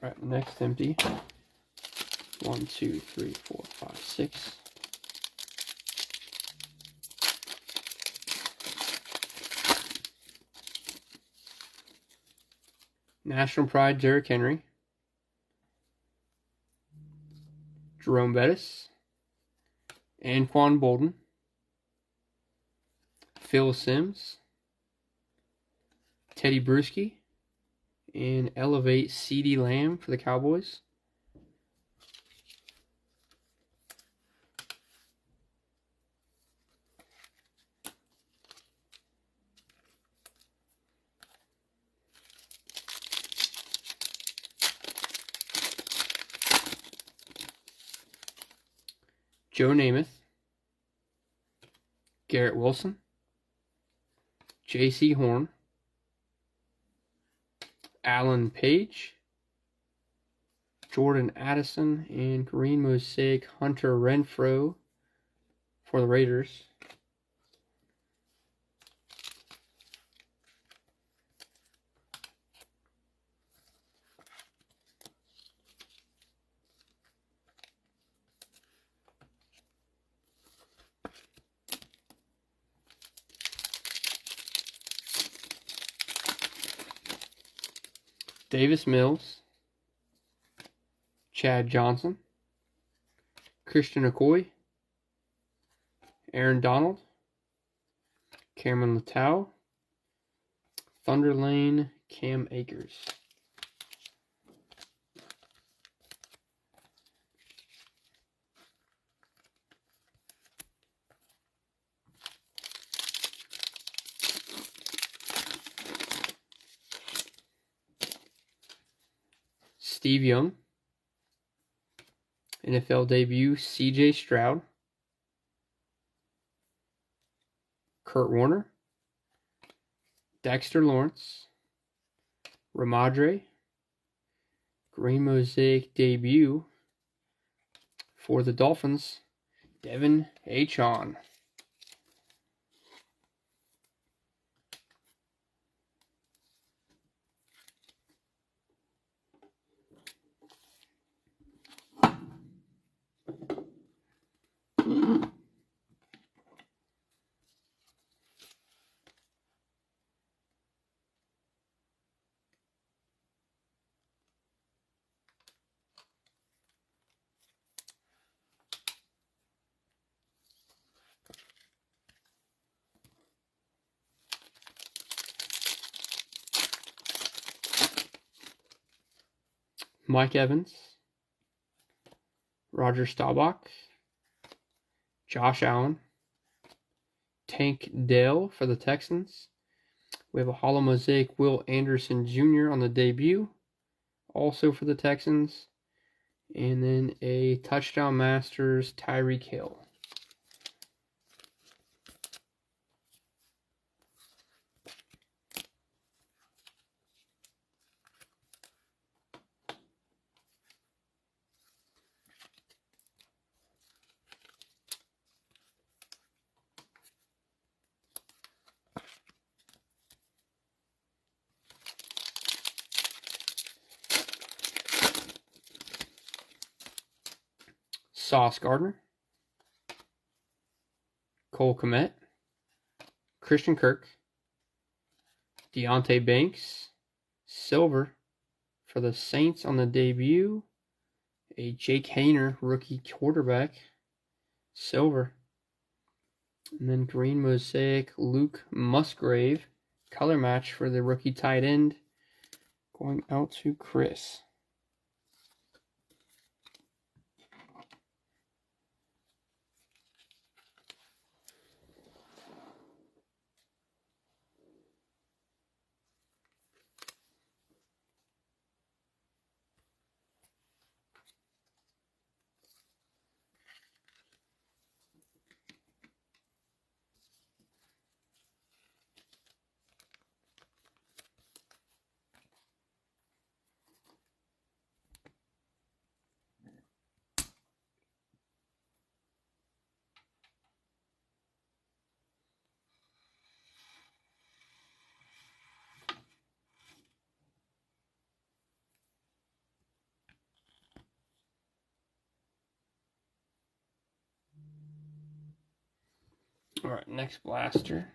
Alright, next empty. 1, 2, 3, 4, 5, 6. National Pride, Derrick Henry. Jerome Bettis. Anquan Bolden. Phil Simms. Teddy Bruschi. And Elevate CeeDee Lamb for the Cowboys. Joe Namath. Garrett Wilson. J.C. Horn. Alan Page. Jordan Addison, and green mosaic Hunter Renfrow for the Raiders. Davis Mills, Chad Johnson, Christian Okoye, Aaron Donald, Cameron Littau, Thunder Lane, Cam Akers. Steve Young, NFL debut, C.J. Stroud, Kurt Warner, Dexter Lawrence, Ramadre, green mosaic debut for the Dolphins, Devin Achon. Mike Evans, Roger Staubach, Josh Allen, Tank Dell for the Texans. We have a hollow mosaic Will Anderson Jr. on the debut, also for the Texans. And then a touchdown Masters Tyreek Hill. Sauce Gardner, Cole Kmet, Christian Kirk, Deonte Banks, silver for the Saints on the debut, a Jake Haener rookie quarterback, silver, And then green Mosaic, Luke Musgrave. Color match for the rookie tight end. Going out to Chris. All right, next blaster.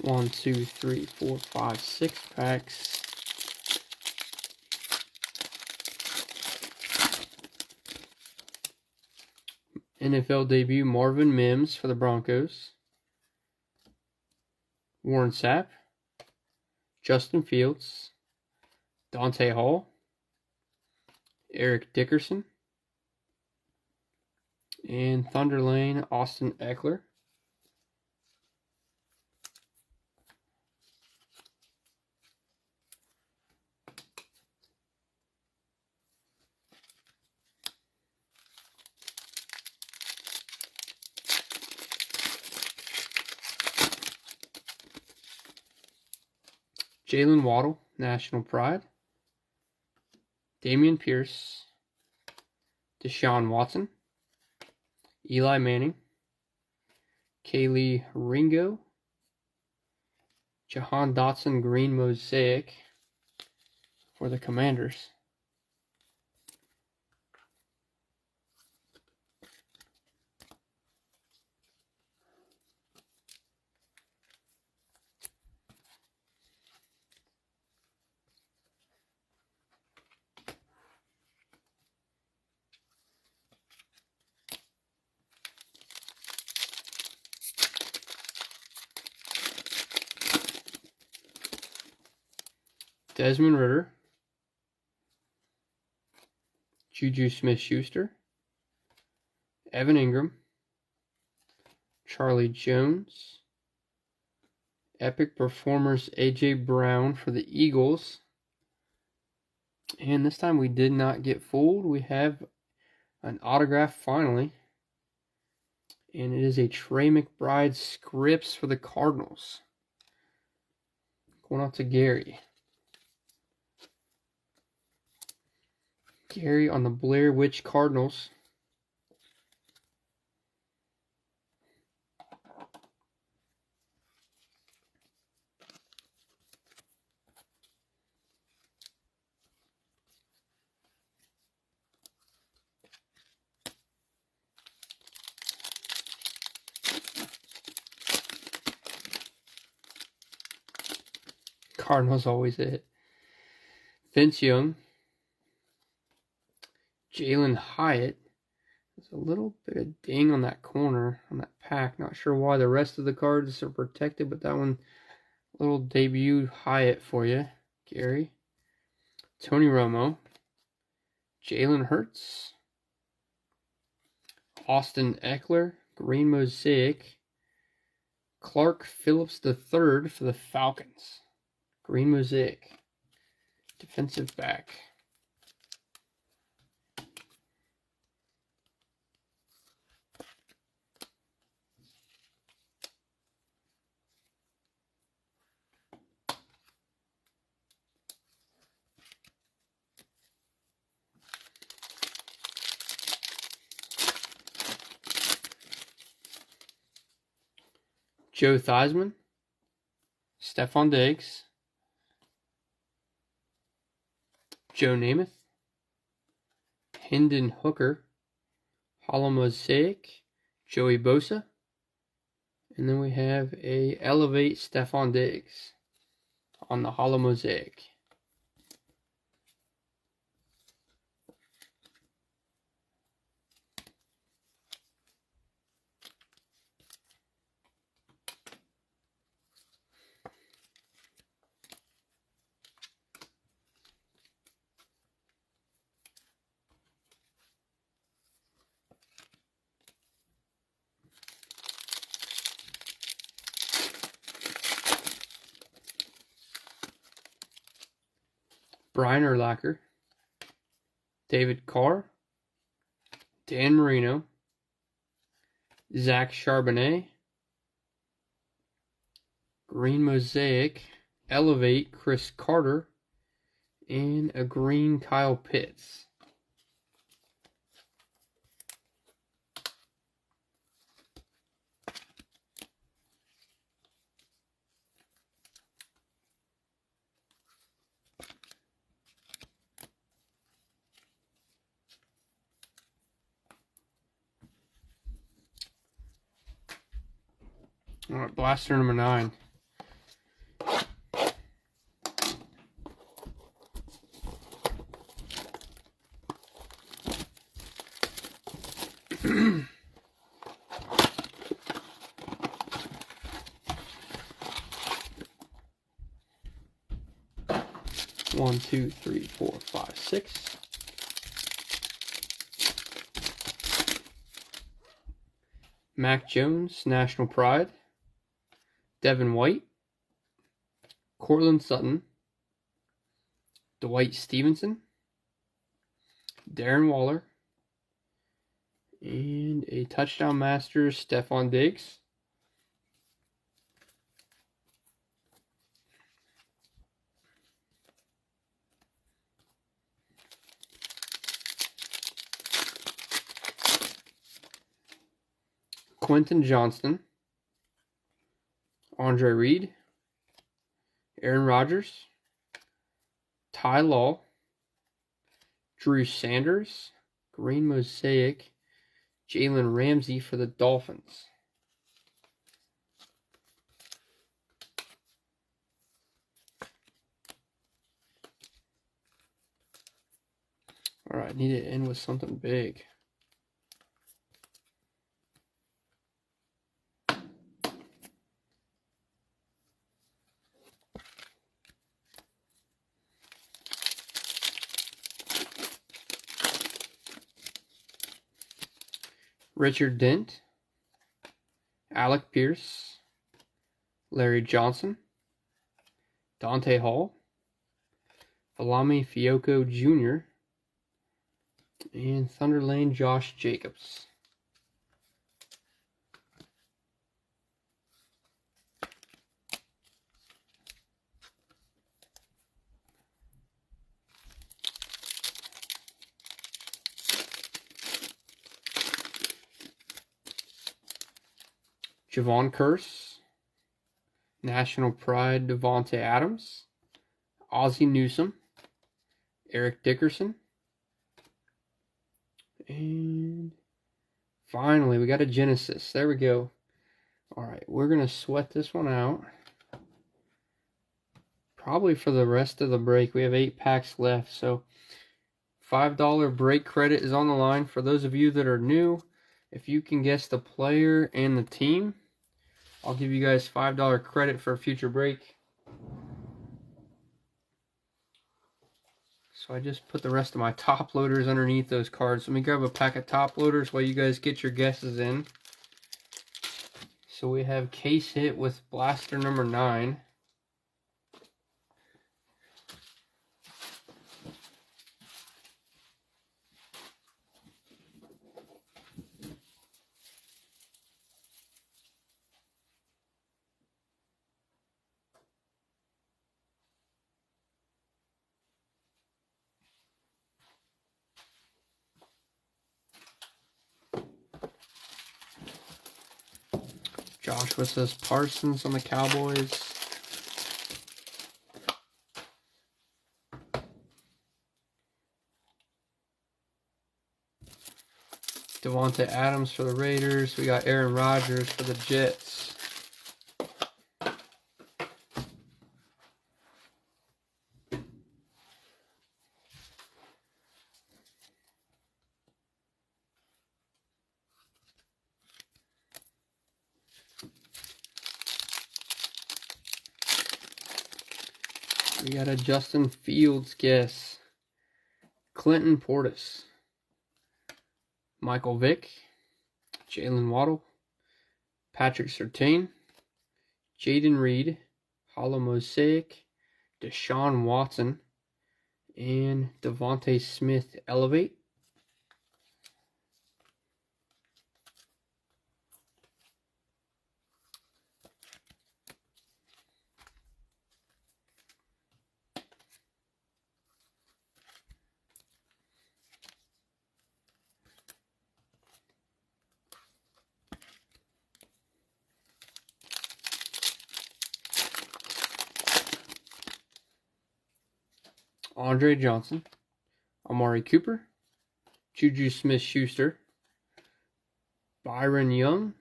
One, two, three, 4, 5, 6 packs. NFL debut Marvin Mims for the Broncos. Warren Sapp. Justin Fields. Dante Hall. Eric Dickerson. And Thunder Lane, Austin Eckler. Jalen Waddle, National Pride. Damian Pierce. Deshaun Watson. Eli Manning. Kaylee Ringo. Jahan Dotson, green Mosaic for the Commanders. Desmond Ridder. Juju Smith-Schuster. Evan Ingram. Charlie Jones. Epic Performers A.J. Brown for the Eagles. And this time we did not get fooled. We have an autograph finally. And it is a Trey McBride Scripts for the Cardinals. Going out to Gary. Gary on the Blair Witch Cardinals. Cardinals always hit. Vince Young. Jalen Hyatt. There's a little bit of ding on that corner, on that pack. Not sure why the rest of the cards are protected, but that one, little debut Hyatt for you, Gary. Tony Romo. Jalen Hurts. Austin Eckler, green Mosaic. Clark Phillips III for the Falcons. Green Mosaic. Defensive back. Joe Theismann. Stephon Diggs. Joe Namath, Hendon Hooker, Hollow Mosaic, Joey Bosa, and then we have a Elevate Stephon Diggs on the Hollow Mosaic. Brian Urlacher, David Carr, Dan Marino, Zach Charbonnet, Green Mosaic, Elevate Chris Carter, and a green Kyle Pitts. All right, blaster number 9. One, two, three, 4, 5, 6. Mac Jones, National Pride. Devin White, Cortland Sutton, Dwight Stevenson, Darren Waller, and a Touchdown Master, Stephon Diggs. Quentin Johnston, Andre Reed, Aaron Rodgers, Ty Law, Drew Sanders, Green Mosaic, Jalen Ramsey for the Dolphins. All right, need to end with something big. Richard Dent, Alec Pierce, Larry Johnson, Dante Hall, Alami Fiocco Jr., and Thunder Lane Josh Jacobs. Javon Curse, National Pride Devontae Adams, Ozzie Newsome, Eric Dickerson, and finally we got a Genesis. There we go. Alright, we're going to sweat this one out. Probably for the rest of the break. We have 8 packs left, so $5 break credit is on the line. For those of you that are new, if you can guess the player and the team, I'll give you guys $5 credit for a future break. So I just put the rest of my top loaders underneath those cards. Let me grab a pack of top loaders while you guys get your guesses in. So we have case hit with blaster number 9. Joshua says Parsons on the Cowboys. Devontae Adams for the Raiders. We got Aaron Rodgers for the Jets. We got a Justin Fields guess. Clinton Portis. Michael Vick. Jalen Waddle. Patrick Surtain. Jaden Reed. Hollow Mosaic. Deshaun Watson. And Devontae Smith Elevate. Andre Johnson, Amari Cooper, Juju Smith-Schuster, Byron Young,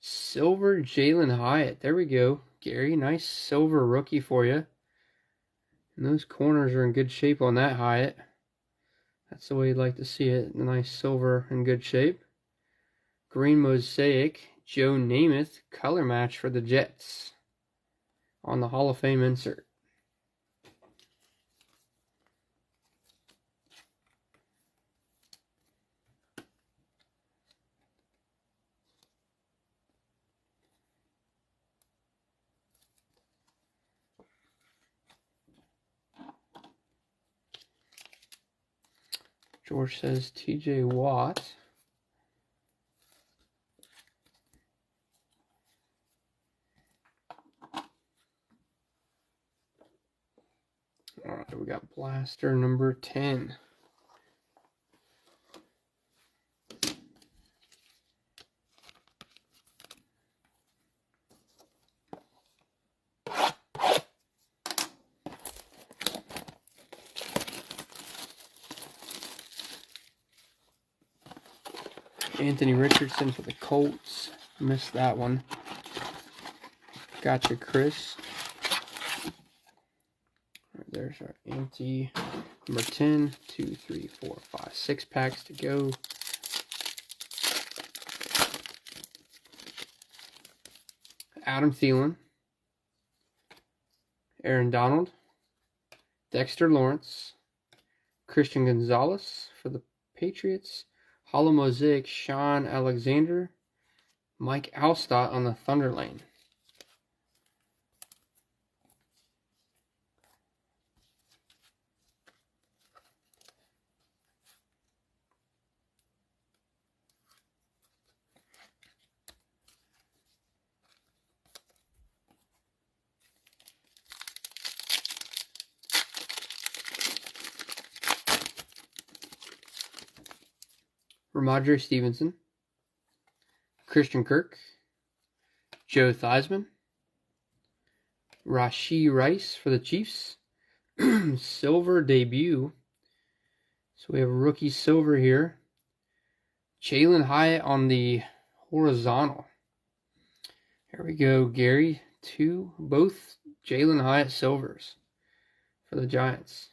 silver Jalen Hyatt. There we go, Gary. Nice silver rookie for you. And those corners are in good shape on that Hyatt. That's the way you'd like to see it. A nice silver in good shape. Green Mosaic, Joe Namath, color match for the Jets on the Hall of Fame insert. George says TJ Watt. All right, we got blaster number 10. Anthony Richardson for the Colts. Missed that one. Gotcha, Chris. Right, there's our empty number 10. 2, 3, 4, 5, 6 packs to go. Adam Thielen. Aaron Donald. Dexter Lawrence. Christian Gonzalez for the Patriots. Hollow Mosaic, Sean Alexander. Mike Alstott on the Thunder Lane. Ramondre Stevenson. Christian Kirk. Joe Theismann. Rashee Rice for the Chiefs. Silver debut. So we have rookie silver here. Jalen Hyatt on the horizontal. Here we go, Gary. Both Jalen Hyatt silvers for the Giants.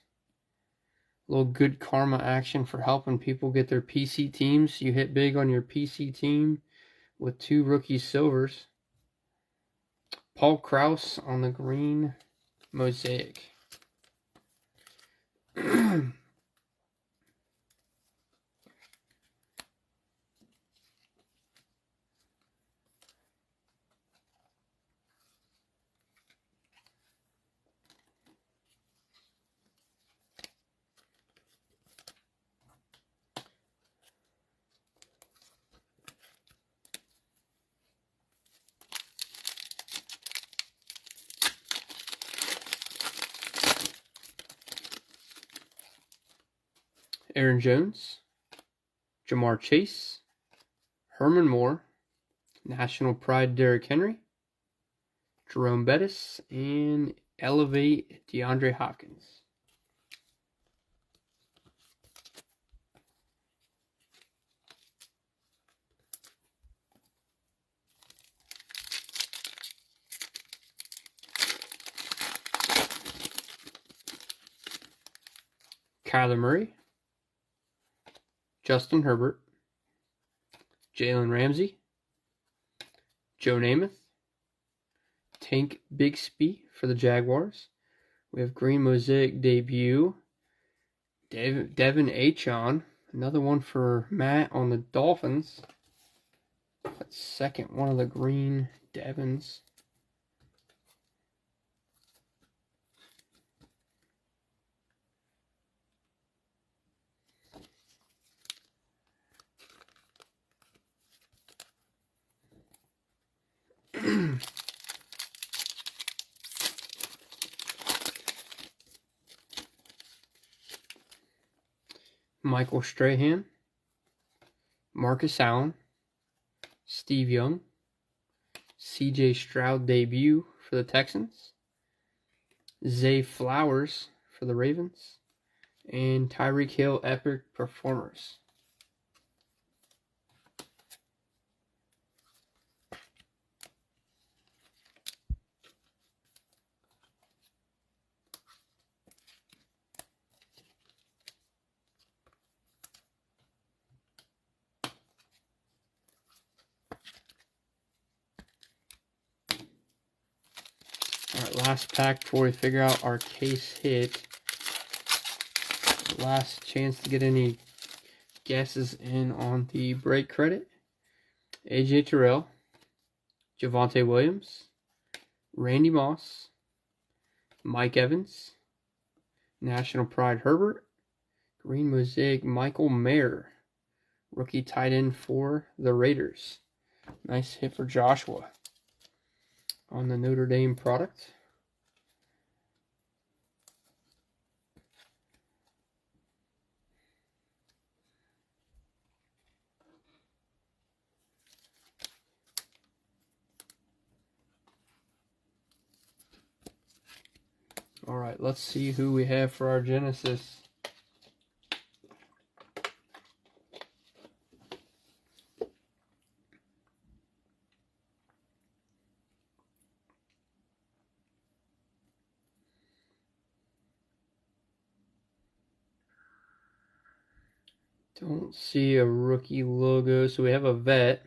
A little good karma action for helping people get their PC teams. You hit big on your PC team with 2 rookie silvers. Paul Krause on the green Mosaic. Aaron Jones, Jamar Chase, Herman Moore, National Pride Derrick Henry, Jerome Bettis, and Elevate DeAndre Hopkins. Kyler Murray, Justin Herbert, Jalen Ramsey, Joe Namath, Tank Bigsby for the Jaguars. We have green Mosaic debut, Devin Achon, another one for Matt on the Dolphins. That's second one of the green Devins. Michael Strahan, Marcus Allen, Steve Young, CJ Stroud debut for the Texans, Zay Flowers for the Ravens, and Tyreek Hill epic performers. Alright, last pack before we figure out our case hit. Last chance to get any guesses in on the break credit. AJ Terrell, Javonte Williams, Randy Moss, Mike Evans, National Pride Herbert, green Mosaic Michael Mayer, rookie tight end for the Raiders. Nice hit for Joshua on the Notre Dame product. Alright, let's see who we have for our Genesis. Don't see a rookie logo, so we have a vet.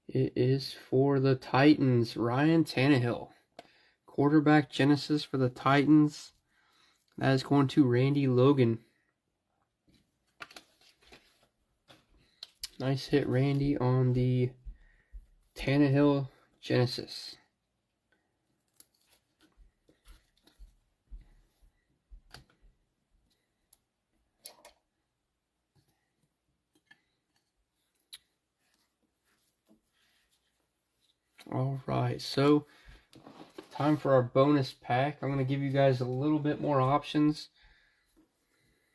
It is for the Titans, Ryan Tannehill. Quarterback Genesis for the Titans. That is going to Randy Logan. Nice hit, Randy, on the Tannehill Genesis. Alright, so time for our bonus pack. I'm going to give you guys a little bit more options.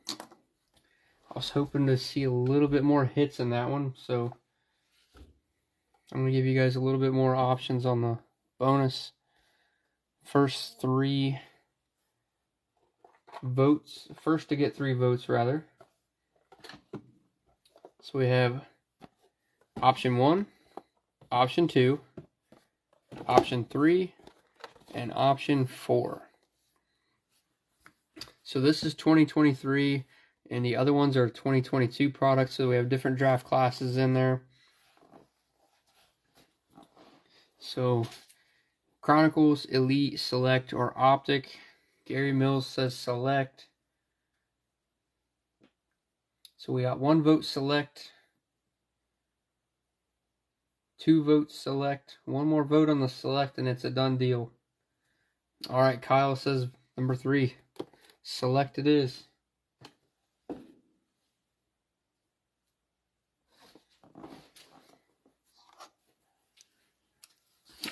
I was hoping to see a little bit more hits in that one, so I'm going to give you guys a little bit more options on the bonus. First to get 3 votes, rather. So we have option 1, option 2, option 3, and option 4. So this is 2023, and the other ones are 2022 products, so we have different draft classes in there. So Chronicles, Elite, Select, or Optic. Gary Mills says Select. So we got 1 vote Select, 2 votes Select, 1 more vote on the Select, and it's a done deal. Alright, Kyle says number 3. Select it is.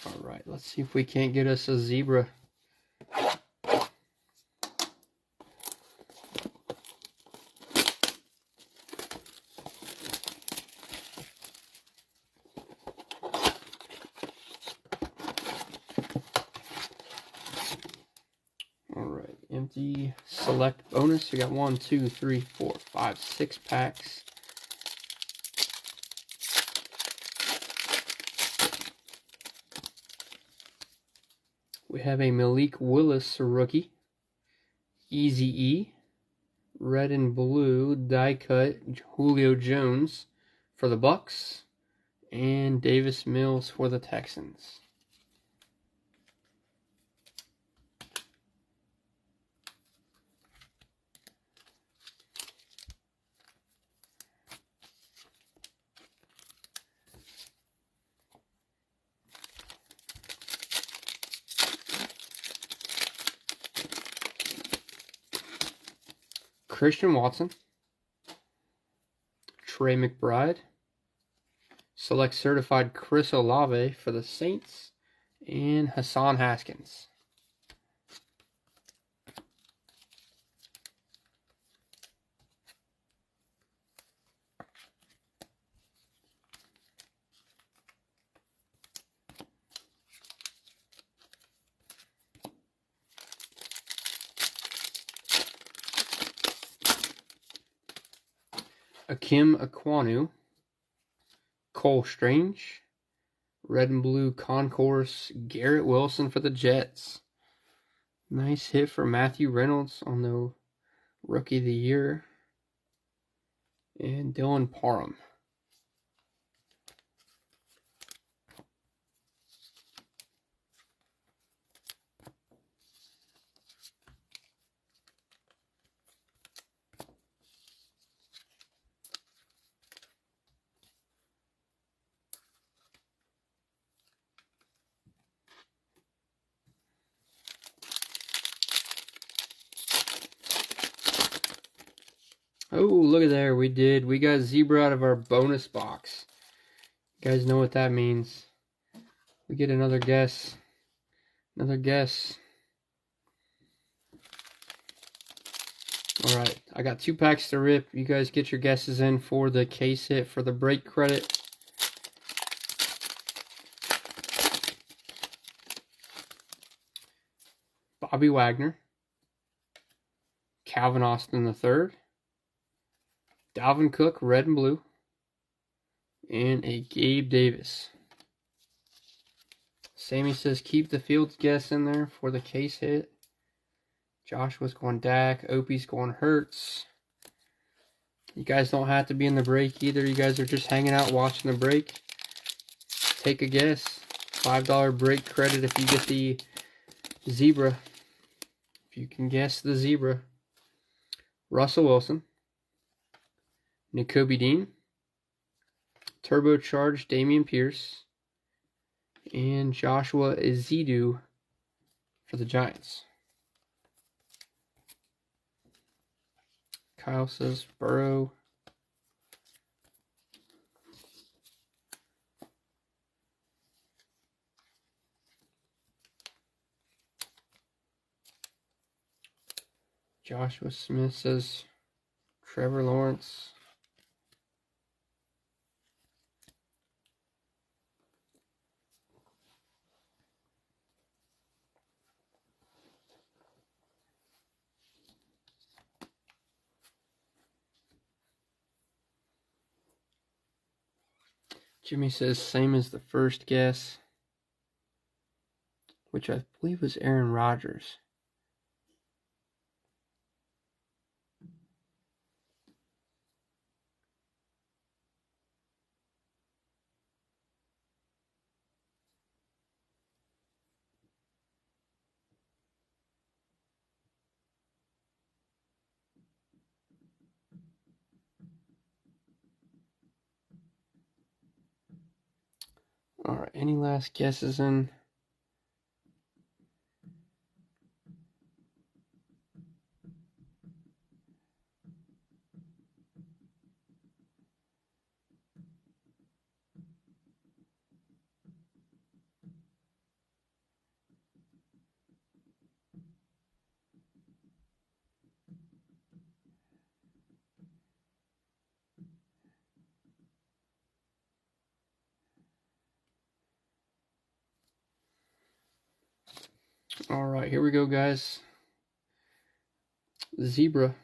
Alright, let's see if we can't get us a zebra. Alright, empty select bonus. We got 1, 2, 3, 4, 5, 6 packs. We have a Malik Willis rookie, Easy E, red and blue die cut Julio Jones for the Bucks, and Davis Mills for the Texans. Christian Watson, Trey McBride, select certified Chris Olave for the Saints, and Hassan Haskins. Akim Aquanu, Cole Strange, red and blue concourse Garrett Wilson for the Jets. Nice hit for Matthew Reynolds on the Rookie of the Year. And Dylan Parham. Oh, look at there. We got Zebra out of our bonus box. You guys know what that means. We get another guess. Another guess. Alright, I got 2 packs to rip. You guys get your guesses in for the case hit for the break credit. Bobby Wagner. Calvin Austin III. Dalvin Cook, red and blue. And a Gabe Davis. Sammy says keep the Fields guess in there for the case hit. Joshua's going Dak. Opie's going Hurts. You guys don't have to be in the break either. You guys are just hanging out watching the break. Take a guess. $5 break credit if you get the Zebra. If you can guess the Zebra. Russell Wilson. Nakobe Dean. Turbocharged Dameon Pierce. And Joshua Ezeudu for the Giants. Kyle says Burrow. Joshua Smith says Trevor Lawrence. Jimmy says same as the first guess, which I believe was Aaron Rodgers. Alright, any last guesses in? Alright, here we go, guys. Zebra.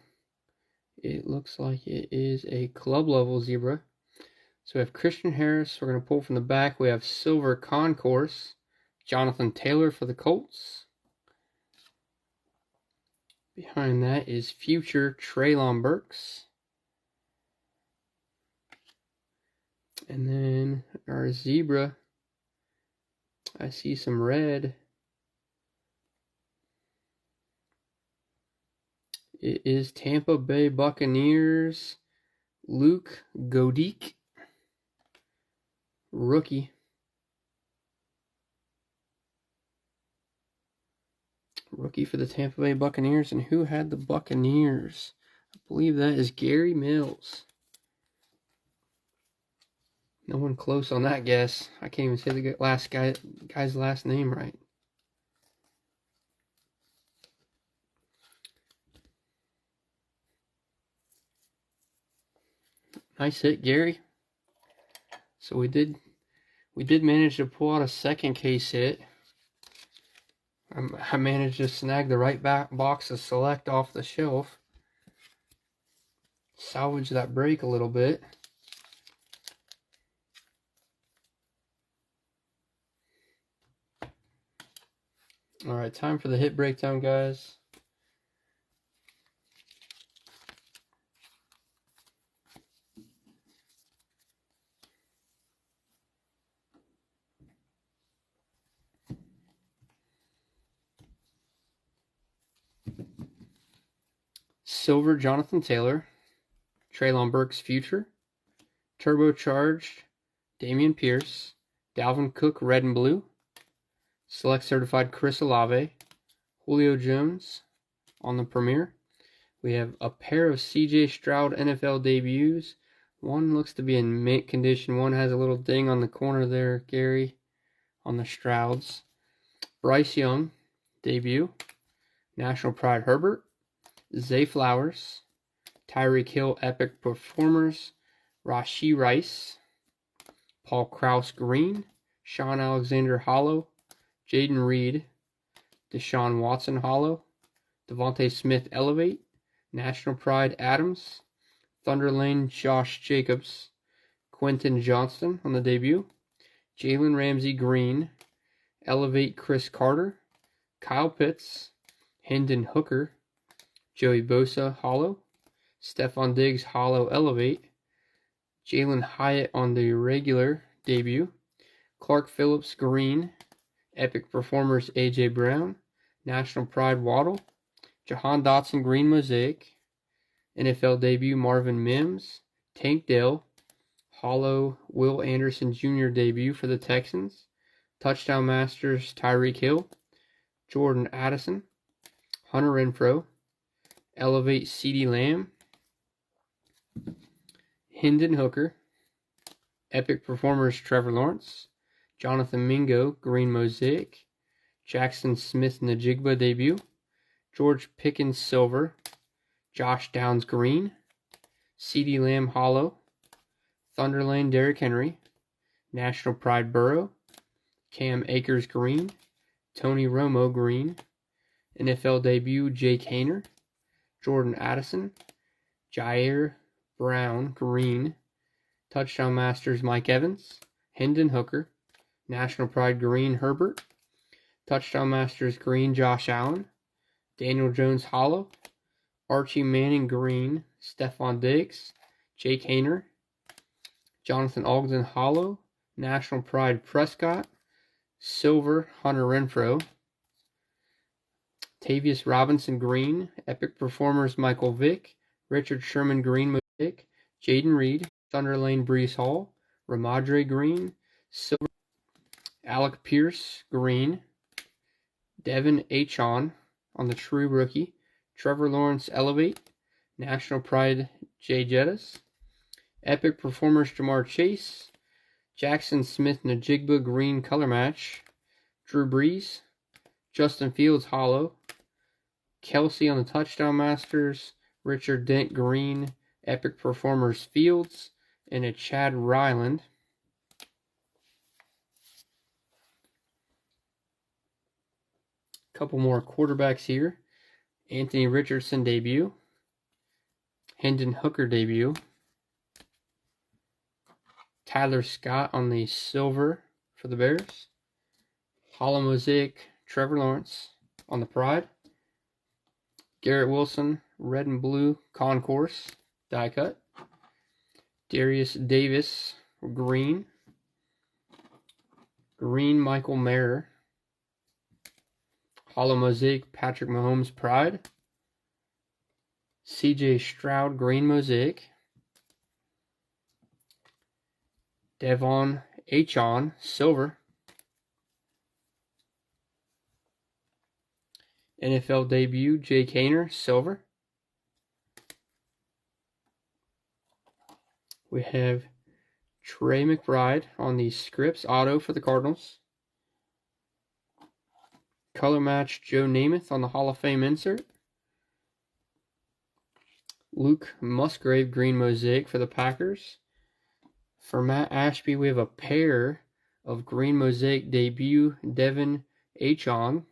It looks like it is a club level Zebra. So we have Christian Harris. We're going to pull from the back. We have Silver Concourse. Jonathan Taylor for the Colts. Behind that is future Treylon Burks. And then our zebra, I see some red. It is Tampa Bay Buccaneers, Luke Goedeke, rookie. Rookie for the Tampa Bay Buccaneers. And who had the Buccaneers? I believe that is Gary Mills. No one close on that guess. I can't even say the guy's last name right. Nice hit, Gary. So we did manage to pull out a second case hit. I managed to snag the right back box of Select off the shelf. Salvage that break a little bit. Alright, time for the hit breakdown, guys. Silver, Jonathan Taylor. Treylon Burks, future. Turbocharged, Dameon Pierce. Dalvin Cook, red and blue. Select certified Chris Olave. Julio Jones on the Premier. We have a pair of CJ Stroud NFL debuts. One looks to be in mint condition. One has a little ding on the corner there, Gary, on the Strouds. Bryce Young, debut. National Pride Herbert. Zay Flowers. Tyreek Hill, Epic Performers. Rashee Rice. Paul Krause, green. Sean Alexander, hollow. Jaden Reed. Deshaun Watson, hollow. Devontae Smith, elevate. National Pride Adams. Thunderlane Josh Jacobs. Quentin Johnston on the debut. Jalen Ramsey, green. Elevate Chris Carter. Kyle Pitts. Hendon Hooker. Joey Bosa, hollow. Stephon Diggs, hollow, elevate. Jalen Hyatt on the regular debut. Clark Phillips, green. Epic Performers, A.J. Brown. National Pride Waddle. Jahan Dotson, green mosaic. NFL debut Marvin Mims. Tank Dell. Hollow Will Anderson Jr. debut for the Texans. Touchdown Masters Tyreek Hill. Jordan Addison. Hunter Renfrow. Elevate CeeDee Lamb. Hendon Hooker. Epic Performers Trevor Lawrence. Jonathan Mingo, green mosaic. Jackson Smith Najigba debut. George Pickens silver. Josh Downs green. CeeDee Lamb hollow. Thunderlane Derrick Henry. National Pride Burrow. Cam Akers green. Tony Romo green. NFL debut Jake Haener. Jordan Addison. Jair Brown green. Touchdown Masters Mike Evans. Hendon Hooker. National Pride green Herbert. Touchdown Masters green Josh Allen. Daniel Jones hollow. Archie Manning green Stephon Diggs. Jake Haener. Jonathan Ogden hollow. National Pride Prescott. Silver Hunter Renfrow. Tavius Robinson green. Epic Performers Michael Vick. Richard Sherman green mosaic. Jaden Reed. Thunderlane Breece Hall. Ramadre green. Silver. Alec Pierce green. Devin Achon on the true rookie. Trevor Lawrence elevate. National Pride Jay Jettis. Epic Performers Jamar Chase. Jackson Smith Najigba green color match. Drew Brees. Justin Fields hollow. Kelsey on the Touchdown Masters. Richard Dent green. Epic Performers Fields. And a Chad Ryland. Couple more quarterbacks here. Anthony Richardson debut. Hendon Hooker debut. Tyler Scott on the silver for the Bears. Hollow mosaic Trevor Lawrence on the Pride. Garrett Wilson, red and blue concourse, die cut. Darius Davis, green. Green Michael Mayer. Hollow Mosaic Patrick Mahomes Pride. CJ Stroud, green Mosaic. Devon Achon, silver. NFL debut, Jake Haener, silver. We have Trey McBride on the Scripps auto for the Cardinals. Color match, Joe Namath on the Hall of Fame insert. Luke Musgrave, green Mosaic for the Packers. For Matt Ashby, we have a pair of green Mosaic debut, Devon Achon.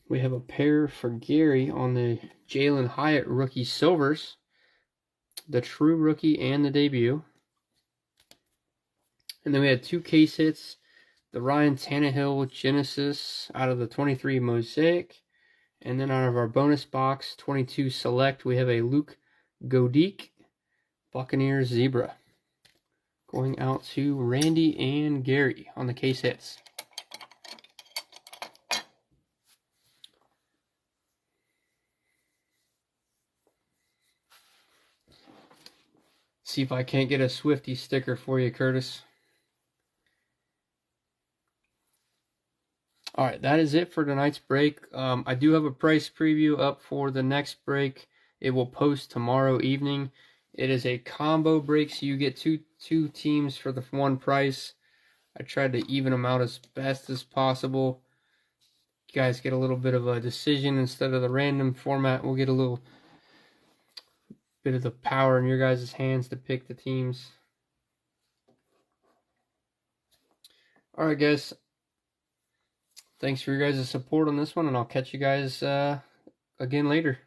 We have a pair for Gary on the Jalen Hyatt rookie silvers, the true rookie and the debut. And then we had 2 case hits, the Ryan Tannehill Genesis out of the 23 Mosaic. And then out of our bonus box, 22 select, we have a Luke Goedeke Buccaneers Zebra. Going out to Randy and Gary on the case hits. See if I can't get a Swifty sticker for you, Curtis. Alright, that is it for tonight's break. I do have a price preview up for the next break. It will post tomorrow evening. It is a combo break, so you get two teams for the one price. I tried to even them out as best as possible. You guys get a little bit of a decision instead of the random format. We'll get a little bit of the power in your guys' hands to pick the teams. Alright, guys. Thanks for your guys' support on this one, and I'll catch you guys again later.